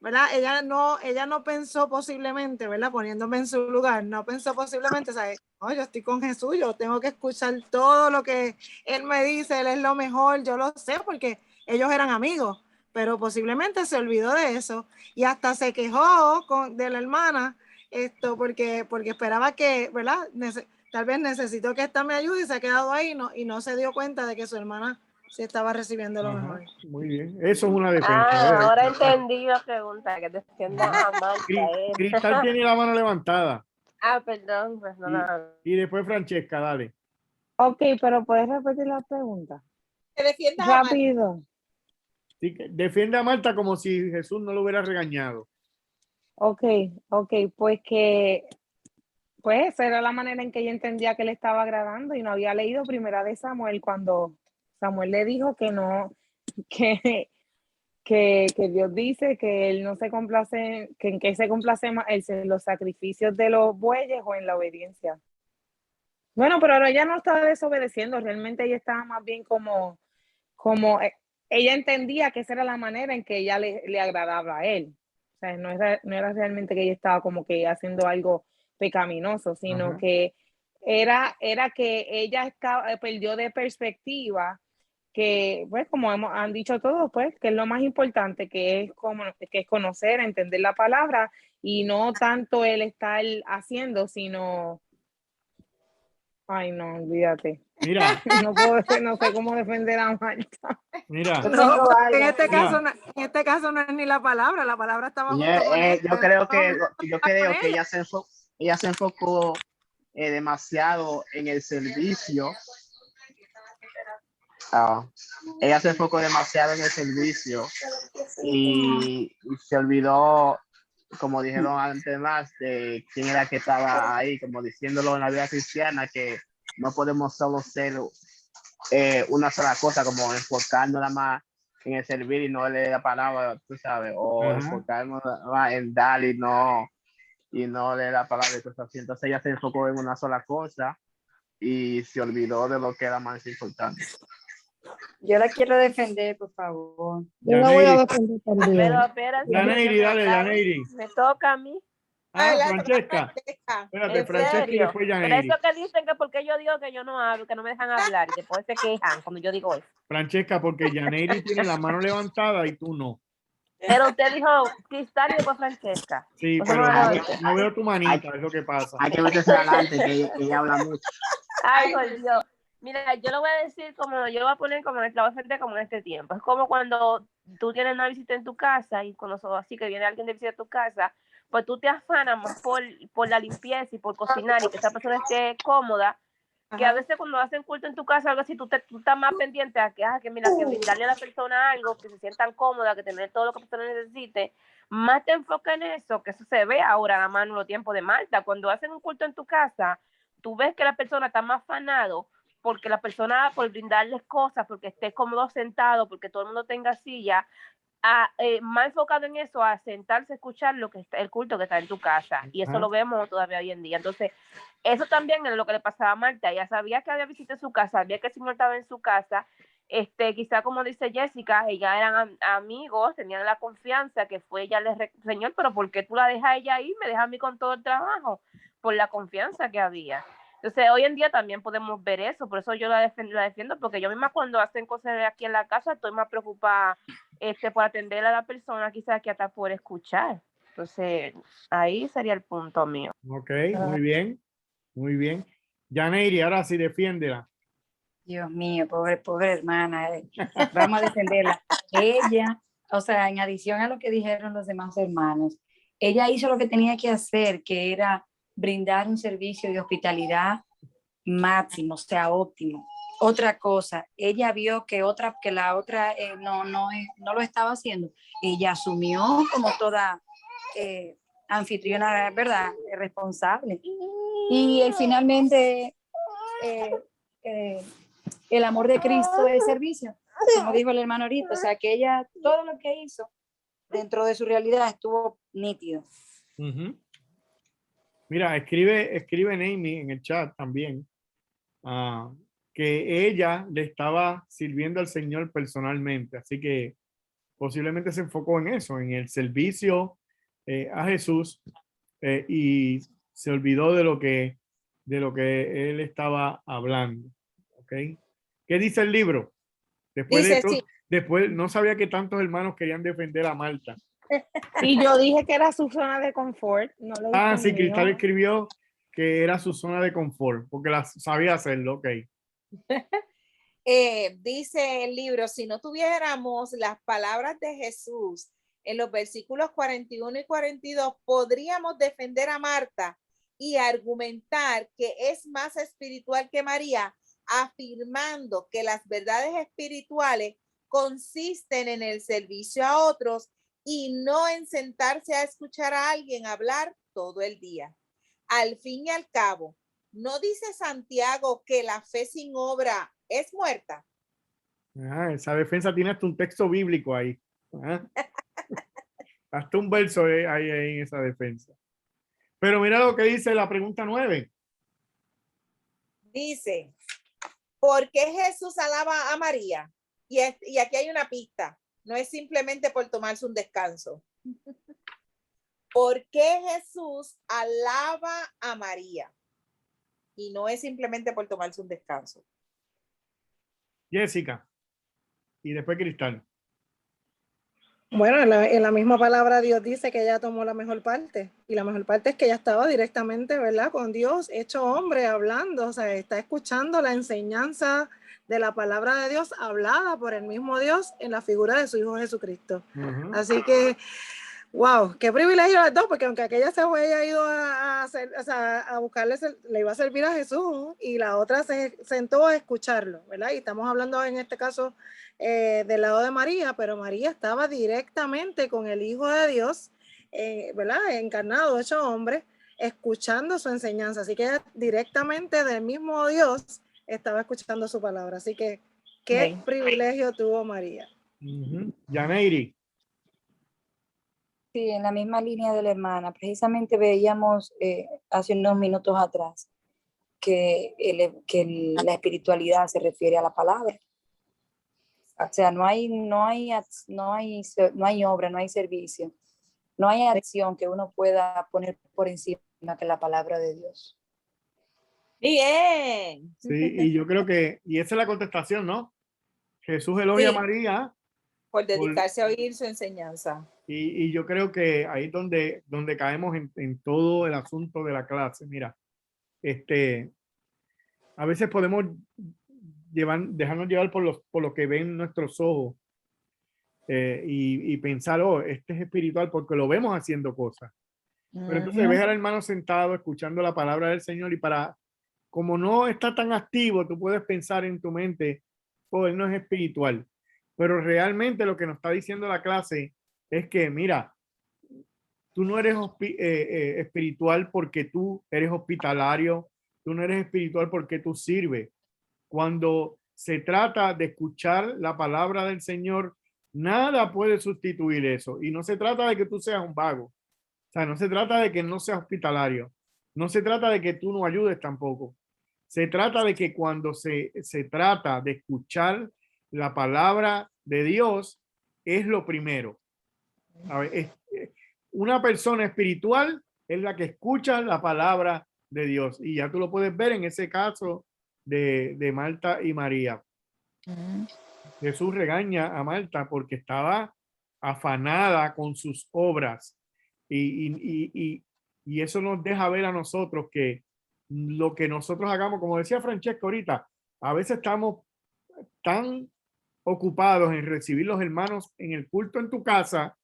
¿verdad? Ella no pensó posiblemente, ¿verdad? Poniéndome en su lugar, no pensó posiblemente, ¿sabes? No, yo estoy con Jesús, yo tengo que escuchar todo lo que Él me dice, Él es lo mejor, yo lo sé porque ellos eran amigos, pero posiblemente se olvidó de eso y hasta se quejó de la hermana, porque esperaba que, ¿verdad? Tal vez necesitó que esta me ayude y se ha quedado ahí y no se dio cuenta de que su hermana sí estaba recibiendo lo mejor. Muy bien, eso es una defensa. Ahora entendí la pregunta, que defienda a Marta. Cristal tiene la mano levantada. Perdón, pues no. Y después Francesca, dale. Ok, pero ¿puedes repetir la pregunta? Que defiendas rápido. Sí, defiende a Marta como si Jesús no lo hubiera regañado. Ok, pues esa era la manera en que ella entendía que le estaba agradando y no había leído Primera de Samuel cuando Samuel le dijo que no, que Dios dice que él no se complace, que en qué se complace más, en los sacrificios de los bueyes o en la obediencia. Bueno, pero ahora ella no estaba desobedeciendo, realmente ella estaba más bien como ella entendía que esa era la manera en que ella le agradaba a él. O sea, no era realmente que ella estaba como que haciendo algo pecaminoso, sino que era que ella perdió de perspectiva que, pues, como han dicho todos, pues, que es lo más importante, que es conocer, entender la palabra y no tanto el estar haciendo, sino... Ay, no, olvídate. Mira. No sé cómo defender a Marta. Mira. No, en este caso no es ni la palabra estaba yo creo que ella se enfocó demasiado en el servicio. Ella se enfocó demasiado en el servicio y se olvidó, como dijeron antes más, de quién era que estaba ahí, como diciéndolo en la vida cristiana, que no podemos solo ser una sola cosa, como enfocarnos nada más en el servir y no leer la palabra, tú sabes, o enfocarnos más en dar y no leer la palabra y cosas así. Entonces ella se enfocó en una sola cosa y se olvidó de lo que era más importante. Yo la quiero defender, por favor. Yo la voy a defender también. Pero espérate. Dale. Me toca a mí. Francesca. Espérate, Francesca y después Yaneiri. Pero eso que dicen que porque yo digo que yo no hablo, que no me dejan hablar y después se quejan cuando yo digo eso. Francesca, porque Yaneiri tiene la mano levantada y tú no. Pero usted dijo Cristal y después Francesca. Sí, pues pero no veo tu manita, es lo que pasa. Hay que meterse adelante, que ella habla mucho. Ay, por Dios. Mira, yo lo voy a decir yo lo voy a poner como en como en este tiempo. Es como cuando tú tienes una visita en tu casa y cuando así que viene alguien de visita a tu casa, pues tú te afanas más por la limpieza y por cocinar y que esa persona esté cómoda, que a veces cuando hacen culto en tu casa, algo así, tú estás más pendiente a que mira, que brindarle a la persona algo, que se sientan cómoda, que tener todo lo que la persona necesite, más te enfoca en eso, que eso se ve ahora nada más en los tiempos de Marta. Cuando hacen un culto en tu casa, tú ves que la persona está más afanado porque la persona, por brindarles cosas, porque esté cómodo sentado, porque todo el mundo tenga silla, más enfocado en eso, a sentarse a escuchar lo que está, el culto que está en tu casa. Y eso lo vemos todavía hoy en día. Entonces, eso también es lo que le pasaba a Marta. Ella sabía que había visita en su casa, sabía que el Señor estaba en su casa. Quizá como dice Jessica, ellas eran amigos, tenían la confianza que fue ella le Señor, pero ¿por qué tú la dejas a ella ahí? Me dejas a mí con todo el trabajo, por la confianza que había. Entonces, hoy en día también podemos ver eso, por eso yo la defiendo, porque yo misma cuando hacen cosas aquí en la casa estoy más preocupada por atender a la persona, quizás que hasta por escuchar. Entonces, ahí sería el punto mío. Ok, muy bien, muy bien. Yaneiri, ahora sí, defiéndela. Dios mío, pobre hermana. Vamos a defenderla. Ella, o sea, en adición a lo que dijeron los demás hermanos, ella hizo lo que tenía que hacer, que era brindar un servicio de hospitalidad máximo, o sea, óptimo. Otra cosa, ella vio que la otra no lo estaba haciendo. Ella asumió como toda anfitriona, ¿verdad? Responsable. Y finalmente el amor de Cristo es servicio, como dijo el hermano ahorita. O sea, que ella, todo lo que hizo dentro de su realidad estuvo nítido. Mira, escribe Amy en el chat también que ella le estaba sirviendo al Señor personalmente, así que posiblemente se enfocó en eso, en el servicio a Jesús, y se olvidó de lo que él estaba hablando. ¿Ok? ¿Qué dice el libro? Después de Dice, esto, sí. después no sabía que tantos hermanos querían defender a Marta. Y yo dije que era su zona de confort. No le Sí, Cristal escribió que era su zona de confort, porque sabía hacerlo, ok. Dice el libro, si no tuviéramos las palabras de Jesús en los versículos 41 y 42, podríamos defender a Marta y argumentar que es más espiritual que María, afirmando que las verdades espirituales consisten en el servicio a otros y no en sentarse a escuchar a alguien hablar todo el día. Al fin y al cabo, ¿no dice Santiago que la fe sin obra es muerta? Esa defensa tiene hasta un texto bíblico ahí. Hasta un verso hay en esa defensa. Pero mira lo que dice la pregunta 9. Dice, ¿por qué Jesús alaba a María? Y aquí hay una pista. No es simplemente por tomarse un descanso. ¿Por qué Jesús alaba a María? Y no es simplemente por tomarse un descanso. Jessica. Y después Cristal. Bueno, en la misma palabra Dios dice que ella tomó la mejor parte. Y la mejor parte es que ella estaba directamente, ¿verdad? Con Dios, hecho hombre, hablando. O sea, está escuchando la enseñanza de la palabra de Dios hablada por el mismo Dios en la figura de su Hijo Jesucristo. Así que, wow, qué privilegio las dos, porque aunque aquella se había ido a buscarle, le iba a servir a Jesús, y la otra se sentó a escucharlo, ¿verdad? Y estamos hablando en este caso del lado de María, pero María estaba directamente con el Hijo de Dios, ¿verdad? Encarnado, hecho hombre, escuchando su enseñanza. Así que ella directamente del mismo Dios estaba escuchando su palabra. Así que qué privilegio tuvo María. Yaneiri. Sí, en la misma línea de la hermana. Precisamente veíamos hace unos minutos atrás que la espiritualidad se refiere a la palabra. O sea, no hay obra, no hay servicio, no hay acción que uno pueda poner por encima que la palabra de Dios. Bien. Sí, y yo creo que, y esa es la contestación, ¿no? Jesús elogia a María por dedicarse a oír su enseñanza. Y yo creo que ahí es donde caemos en todo el asunto de la clase. Mira, a veces podemos dejarnos llevar por lo que ven nuestros ojos, y pensar, oh, este es espiritual porque lo vemos haciendo cosas. Pero entonces ves al hermano sentado escuchando la palabra del Señor, y como no está tan activo, tú puedes pensar en tu mente, oh, él no es espiritual. Pero realmente lo que nos está diciendo la clase es que, mira, tú no eres espiritual porque tú eres hospitalario, tú no eres espiritual porque tú sirves. Cuando se trata de escuchar la palabra del Señor, nada puede sustituir eso. Y no se trata de que tú seas un vago. O sea, no se trata de que no seas hospitalario. No se trata de que tú no ayudes tampoco. Se trata de que cuando se trata de escuchar la palabra de Dios, es lo primero. A ver, una persona espiritual es la que escucha la palabra de Dios. Y ya tú lo puedes ver en ese caso de Marta y María. Jesús regaña a Marta porque estaba afanada con sus obras. Y eso nos deja ver a nosotros que lo que nosotros hagamos, como decía Francesca ahorita, a veces estamos tan ocupados en recibir los hermanos en el culto en tu casa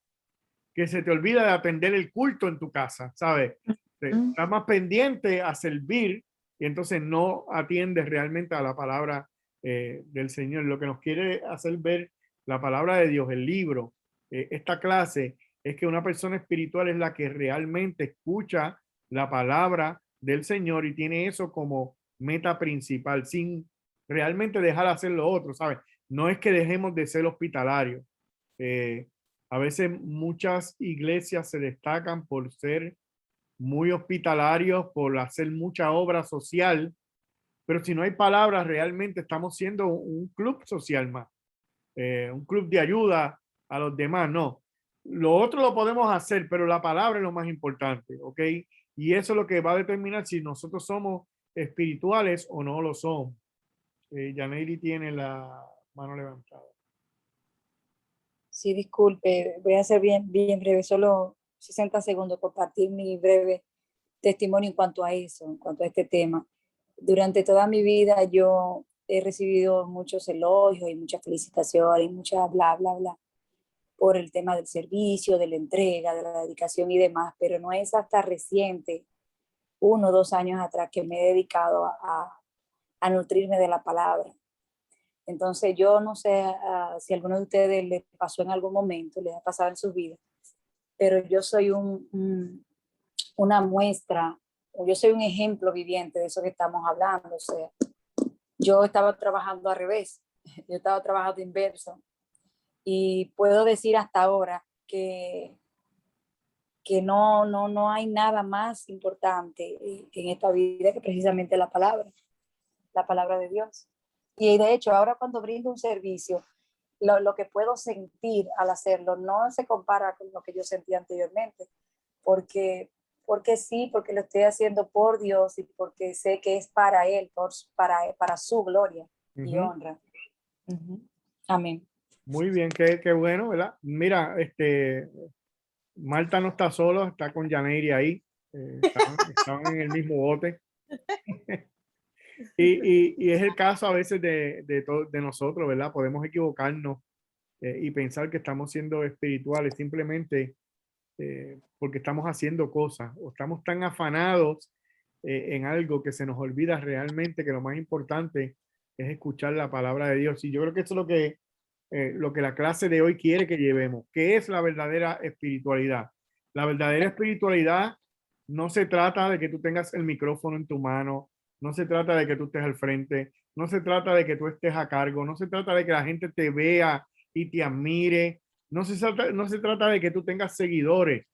que se te olvida de atender el culto en tu casa, ¿sabes? Estás más pendiente a servir y entonces no atiendes realmente a la palabra del Señor. Lo que nos quiere hacer ver la palabra de Dios, el libro, esta clase, es que una persona espiritual es la que realmente escucha la palabra del Señor y tiene eso como meta principal, sin realmente dejar de hacer lo otro, ¿sabes? No es que dejemos de ser hospitalarios. A veces muchas iglesias se destacan por ser muy hospitalarios, por hacer mucha obra social, pero si no hay palabras, realmente estamos siendo un club social más, un club de ayuda a los demás, no. Lo otro lo podemos hacer, pero la palabra es lo más importante, ¿ok? Y eso es lo que va a determinar si nosotros somos espirituales o no lo somos. Yaneiri tiene la mano levantada. Sí, disculpe, voy a ser bien breve, solo 60 segundos, compartir mi breve testimonio en cuanto a eso, en cuanto a este tema. Durante toda mi vida yo he recibido muchos elogios y muchas felicitaciones, mucha bla, bla, bla, por el tema del servicio, de la entrega, de la dedicación y demás, pero no es hasta reciente, 1 o 2 años atrás, que me he dedicado a nutrirme de la palabra. Entonces yo no sé si a alguno de ustedes les pasó en algún momento, les ha pasado en su vida, pero yo soy una muestra, yo soy un ejemplo viviente de eso que estamos hablando. O sea, yo estaba trabajando al revés, yo estaba trabajando inverso y puedo decir hasta ahora que no hay nada más importante en esta vida que precisamente la palabra de Dios. Y de hecho, ahora cuando brindo un servicio, lo que puedo sentir al hacerlo no se compara con lo que yo sentía anteriormente, porque sí, porque lo estoy haciendo por Dios y porque sé que es para Él, para su gloria y honra. Amén. Muy bien, qué bueno, ¿verdad? Mira, Marta no está solo, está con Yaneiri ahí. Estaban en el mismo bote. Y es el caso a veces de nosotros, ¿verdad? Podemos equivocarnos y pensar que estamos siendo espirituales simplemente porque estamos haciendo cosas o estamos tan afanados en algo que se nos olvida realmente que lo más importante es escuchar la palabra de Dios. Y yo creo que eso es lo que la clase de hoy quiere que llevemos. ¿Qué es la verdadera espiritualidad? La verdadera espiritualidad no se trata de que tú tengas el micrófono en tu mano, no se trata de que tú estés al frente, no se trata de que tú estés a cargo, no se trata de que la gente te vea y te admire, no se trata de que tú tengas seguidores.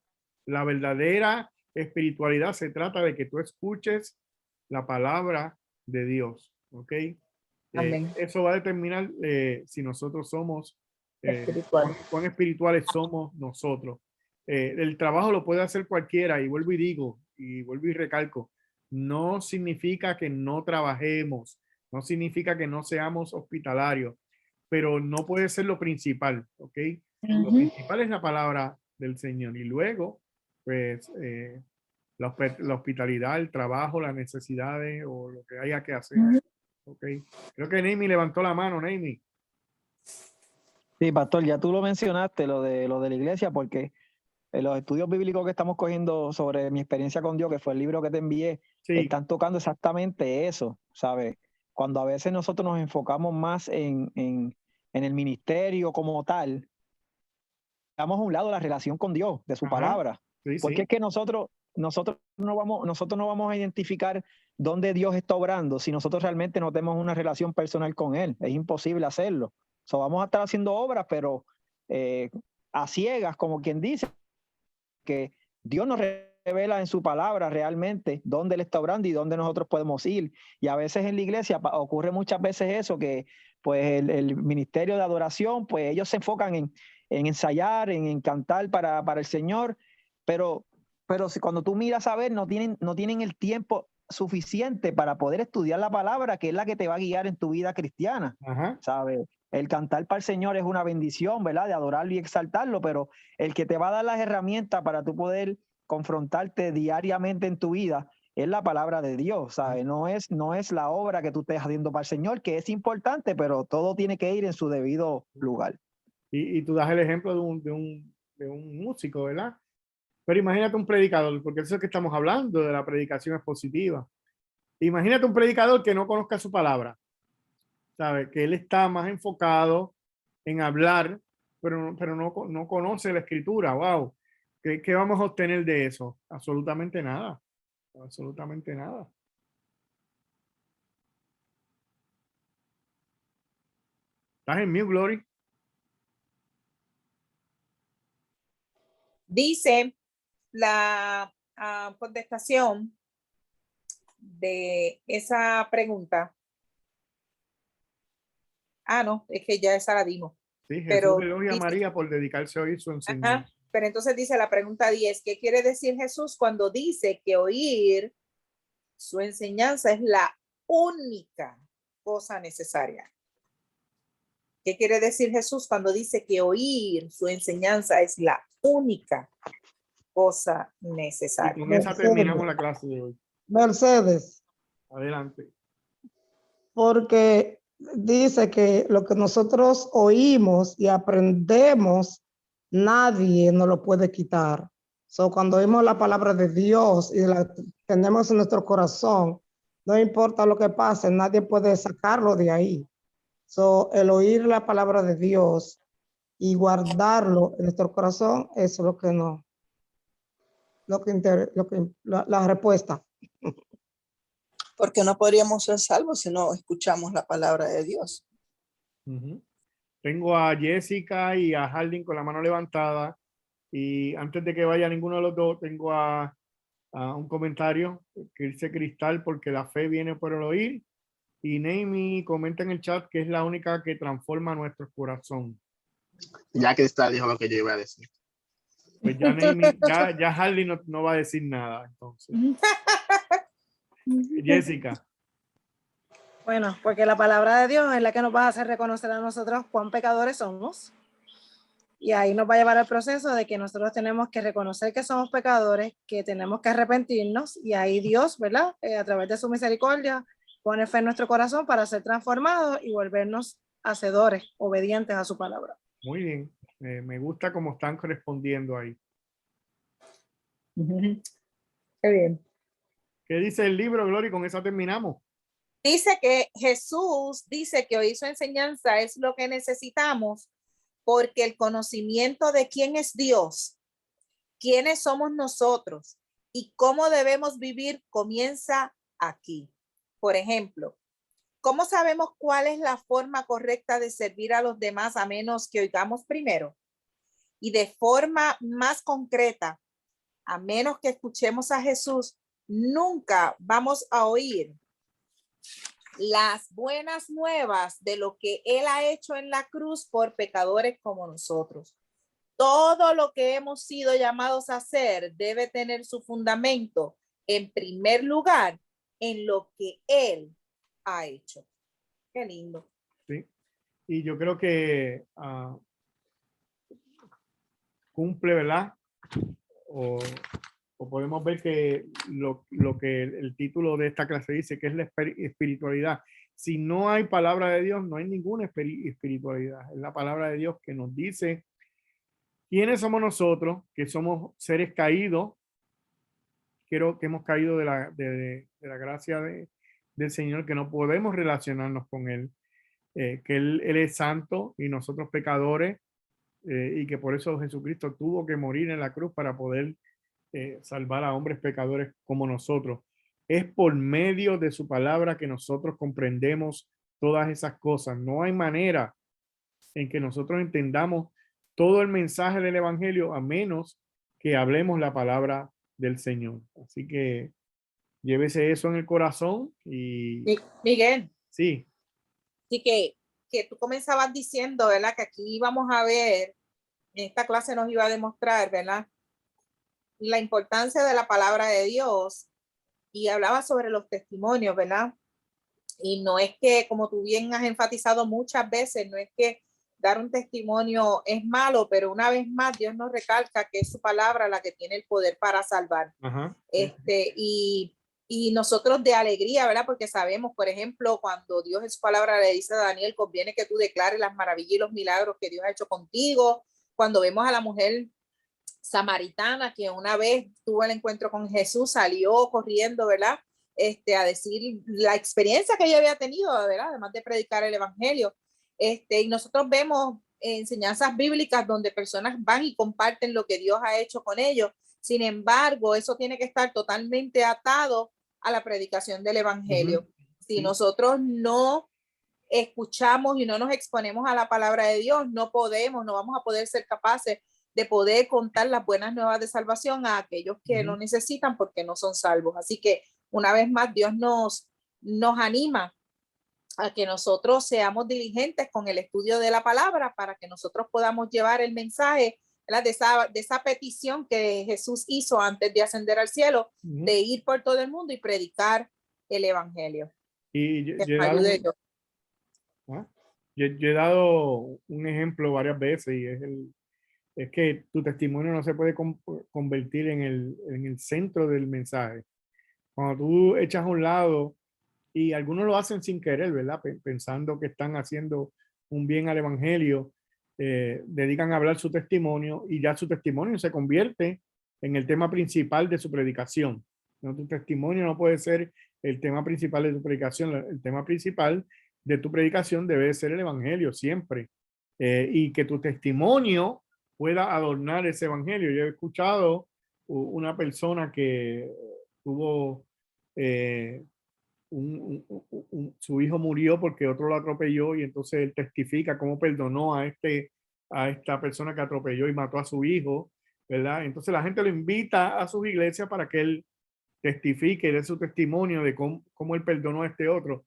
La verdadera espiritualidad se trata de que tú escuches la palabra de Dios, ¿ok? Eso va a determinar si nosotros somos, cuán espirituales somos nosotros. El trabajo lo puede hacer cualquiera y vuelvo y recalco, no significa que no trabajemos, no significa que no seamos hospitalarios, pero no puede ser lo principal, ¿ok? Lo principal es la palabra del Señor y luego, pues, la hospitalidad, el trabajo, las necesidades o lo que haya que hacer. Okay. Creo que Neimi levantó la mano, Neimi. Sí, pastor, ya tú lo mencionaste, lo de la iglesia, porque en los estudios bíblicos que estamos cogiendo sobre mi experiencia con Dios, que fue el libro que te envié, están tocando exactamente eso, ¿sabes? Cuando a veces nosotros nos enfocamos más en el ministerio como tal, damos a un lado la relación con Dios, de su palabra. Porque es que nosotros nosotros no vamos a identificar dónde Dios está obrando si nosotros realmente no tenemos una relación personal con Él. Es imposible hacerlo. So, vamos a estar haciendo obras, pero a ciegas, como quien dice, que Dios nos revela en su palabra realmente dónde Él está obrando y dónde nosotros podemos ir. Y a veces en la iglesia ocurre muchas veces eso, que pues el ministerio de adoración, pues ellos se enfocan en ensayar, en cantar para el Señor, pero si cuando tú miras a ver, no tienen el tiempo suficiente para poder estudiar la palabra, que es la que te va a guiar en tu vida cristiana. Ajá. ¿Sabes? El cantar para el Señor es una bendición, ¿verdad? De adorarlo y exaltarlo, pero el que te va a dar las herramientas para tú poder confrontarte diariamente en tu vida es la palabra de Dios, ¿sabes? No es la obra que tú estés haciendo para el Señor, que es importante, pero todo tiene que ir en su debido lugar. Y tú das el ejemplo de un músico, ¿verdad? Pero imagínate un predicador, porque eso es que estamos hablando, de la predicación expositiva. Imagínate un predicador que no conozca su palabra, ¿sabe? Que él está más enfocado en hablar, pero no conoce la escritura. ¡Wow! ¿Qué vamos a obtener de eso? Absolutamente nada. Absolutamente nada. ¿Estás en mute, Glory? Dice la contestación de esa pregunta. No, es que ya esa la dimos. Sí, Jesús pero elogia a dice, María por dedicarse a oír su enseñanza. pero entonces dice la pregunta 10, ¿qué quiere decir Jesús cuando dice que oír su enseñanza es la única cosa necesaria? ¿Qué quiere decir Jesús cuando dice que oír su enseñanza es la única cosa necesaria? Y con esa terminamos la clase de hoy. Mercedes. Adelante. Porque dice que lo que nosotros oímos y aprendemos, nadie nos lo puede quitar. So, cuando oímos la palabra de Dios y la tenemos en nuestro corazón, no importa lo que pase, nadie puede sacarlo de ahí. So, el oír la palabra de Dios y guardarlo en nuestro corazón, eso es lo que no, la respuesta. Porque no podríamos ser salvos si no escuchamos la palabra de Dios. Tengo a Jessica y a Haldin con la mano levantada. Y antes de que vaya ninguno de los dos, tengo a un comentario que dice Cristal, porque la fe viene por el oír. Y Neimi comenta en el chat que es la única que transforma nuestro corazón. Ya Cristal dijo lo que yo iba a decir. Pues ya Neimi, ya Haldin no va a decir nada, entonces. Jessica. Bueno, porque la palabra de Dios es la que nos va a hacer reconocer a nosotros cuán pecadores somos. Y ahí nos va a llevar al proceso de que nosotros tenemos que reconocer que somos pecadores, que tenemos que arrepentirnos, y ahí Dios, ¿verdad? A través de su misericordia, pone fe en nuestro corazón para ser transformados y volvernos hacedores, obedientes a su palabra. Muy bien. Me gusta cómo están respondiendo ahí. Qué bien. ¿Qué dice el libro, Glory? Con eso terminamos. Dice que Jesús dice que oír su enseñanza es lo que necesitamos, porque el conocimiento de quién es Dios, quiénes somos nosotros y cómo debemos vivir comienza aquí. Por ejemplo, ¿cómo sabemos cuál es la forma correcta de servir a los demás a menos que oigamos primero? Y de forma más concreta, a menos que escuchemos a Jesús, nunca vamos a oír las buenas nuevas de lo que Él ha hecho en la cruz por pecadores como nosotros. Todo lo que hemos sido llamados a hacer debe tener su fundamento, en primer lugar, en lo que Él ha hecho. Qué lindo. Sí. Y yo creo que cumple, ¿verdad? O podemos ver que lo que el título de esta clase dice, que es la espiritualidad. Si no hay palabra de Dios, no hay ninguna espiritualidad. Es la palabra de Dios que nos dice quiénes somos nosotros, que somos seres caídos, creo que hemos caído de la gracia del Señor, que no podemos relacionarnos con Él, que Él es santo y nosotros pecadores, y que por eso Jesucristo tuvo que morir en la cruz para poder salvar a hombres pecadores como nosotros. Es por medio de su palabra que nosotros comprendemos todas esas cosas. No hay manera en que nosotros entendamos todo el mensaje del evangelio a menos que hablemos la palabra del Señor. Así que llévese eso en el corazón y Miguel, sí, sí que tú comenzabas diciendo, ¿verdad? Que aquí vamos a ver, en esta clase nos iba a demostrar, ¿verdad? La importancia de la palabra de Dios, y hablaba sobre los testimonios, ¿verdad? Y no es que, como tú bien has enfatizado muchas veces, no es que dar un testimonio es malo, pero una vez más Dios nos recalca que es su palabra la que tiene el poder para salvar. ajá. Y nosotros de alegría, ¿verdad? Porque sabemos, por ejemplo, cuando Dios en su palabra le dice a Daniel, conviene que tú declares las maravillas y los milagros que Dios ha hecho contigo. Cuando vemos a la mujer samaritana que una vez tuvo el encuentro con Jesús, salió corriendo, ¿verdad? A decir la experiencia que ella había tenido, ¿verdad? Además de predicar el evangelio. Y nosotros vemos enseñanzas bíblicas donde personas van y comparten lo que Dios ha hecho con ellos. Sin embargo, eso tiene que estar totalmente atado a la predicación del evangelio. Si nosotros no escuchamos y no nos exponemos a la palabra de Dios, no vamos a poder ser capaces de poder contar las buenas nuevas de salvación a aquellos que lo necesitan porque no son salvos. Así que una vez más Dios nos anima a que nosotros seamos diligentes con el estudio de la palabra para que nosotros podamos llevar el mensaje, ¿verdad? De esa petición que Jesús hizo antes de ascender al cielo, de ir por todo el mundo y predicar el evangelio. Y yo he dado un ejemplo varias veces y es que tu testimonio no se puede convertir en el centro del mensaje. Cuando tú echas a un lado, y algunos lo hacen sin querer, ¿verdad? Pensando que están haciendo un bien al evangelio, dedican a hablar su testimonio y ya su testimonio se convierte en el tema principal de su predicación. ¿No? Tu testimonio no puede ser el tema principal de tu predicación. El tema principal de tu predicación debe ser el evangelio siempre. Y que tu testimonio pueda adornar ese evangelio. Yo he escuchado una persona que tuvo su hijo murió porque otro lo atropelló y entonces él testifica cómo perdonó a esta persona que atropelló y mató a su hijo, ¿verdad? Entonces la gente lo invita a sus iglesias para que él testifique, dé su testimonio de cómo él perdonó a este otro.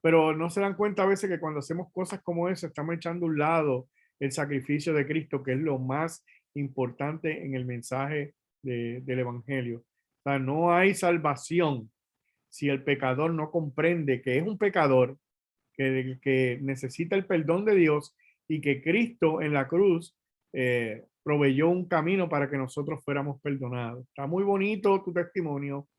Pero no se dan cuenta a veces que cuando hacemos cosas como eso, estamos echando a un lado el sacrificio de Cristo, que es lo más importante en el mensaje del evangelio. O sea, no hay salvación si el pecador no comprende que es un pecador, que necesita el perdón de Dios y que Cristo en la cruz proveyó un camino para que nosotros fuéramos perdonados. Está muy bonito tu testimonio,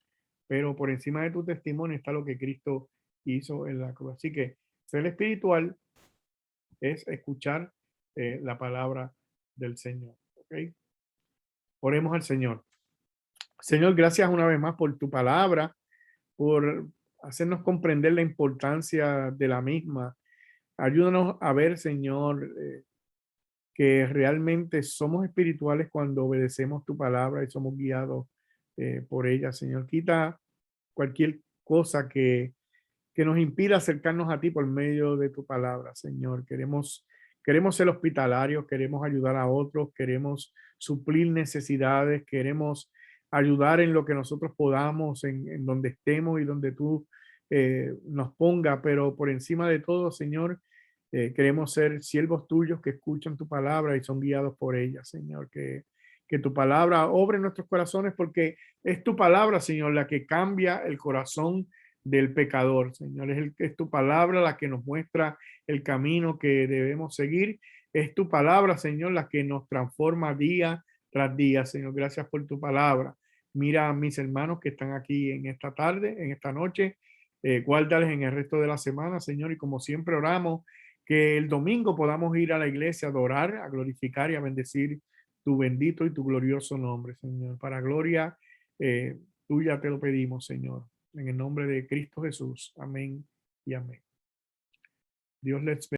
pero por encima de tu testimonio está lo que Cristo hizo en la cruz. Así que ser espiritual es escuchar la palabra del Señor. ¿Okay? Oremos al Señor. Señor, gracias una vez más por tu palabra, por hacernos comprender la importancia de la misma. Ayúdanos a ver, Señor, que realmente somos espirituales cuando obedecemos tu palabra y somos guiados por ella, Señor. Quita cualquier cosa que nos impida acercarnos a ti por medio de tu palabra, Señor. Queremos ser hospitalarios, queremos ayudar a otros, queremos suplir necesidades, queremos ayudar en lo que nosotros podamos, en donde estemos y donde tú nos ponga, pero por encima de todo, Señor, queremos ser siervos tuyos que escuchan tu palabra y son guiados por ella, Señor, que tu palabra obre en nuestros corazones porque es tu palabra, Señor, la que cambia el corazón del pecador, Señor. Es tu palabra la que nos muestra el camino que debemos seguir. Es tu palabra, Señor, la que nos transforma día tras día, Señor. Gracias por tu palabra. Mira a mis hermanos que están aquí en esta tarde, en esta noche. Guárdales en el resto de la semana, Señor. Y como siempre oramos, que el domingo podamos ir a la iglesia a adorar, a glorificar y a bendecir tu bendito y tu glorioso nombre, Señor. Para gloria tuya te lo pedimos, Señor. En el nombre de Cristo Jesús. Amén y amén. Dios les bendiga.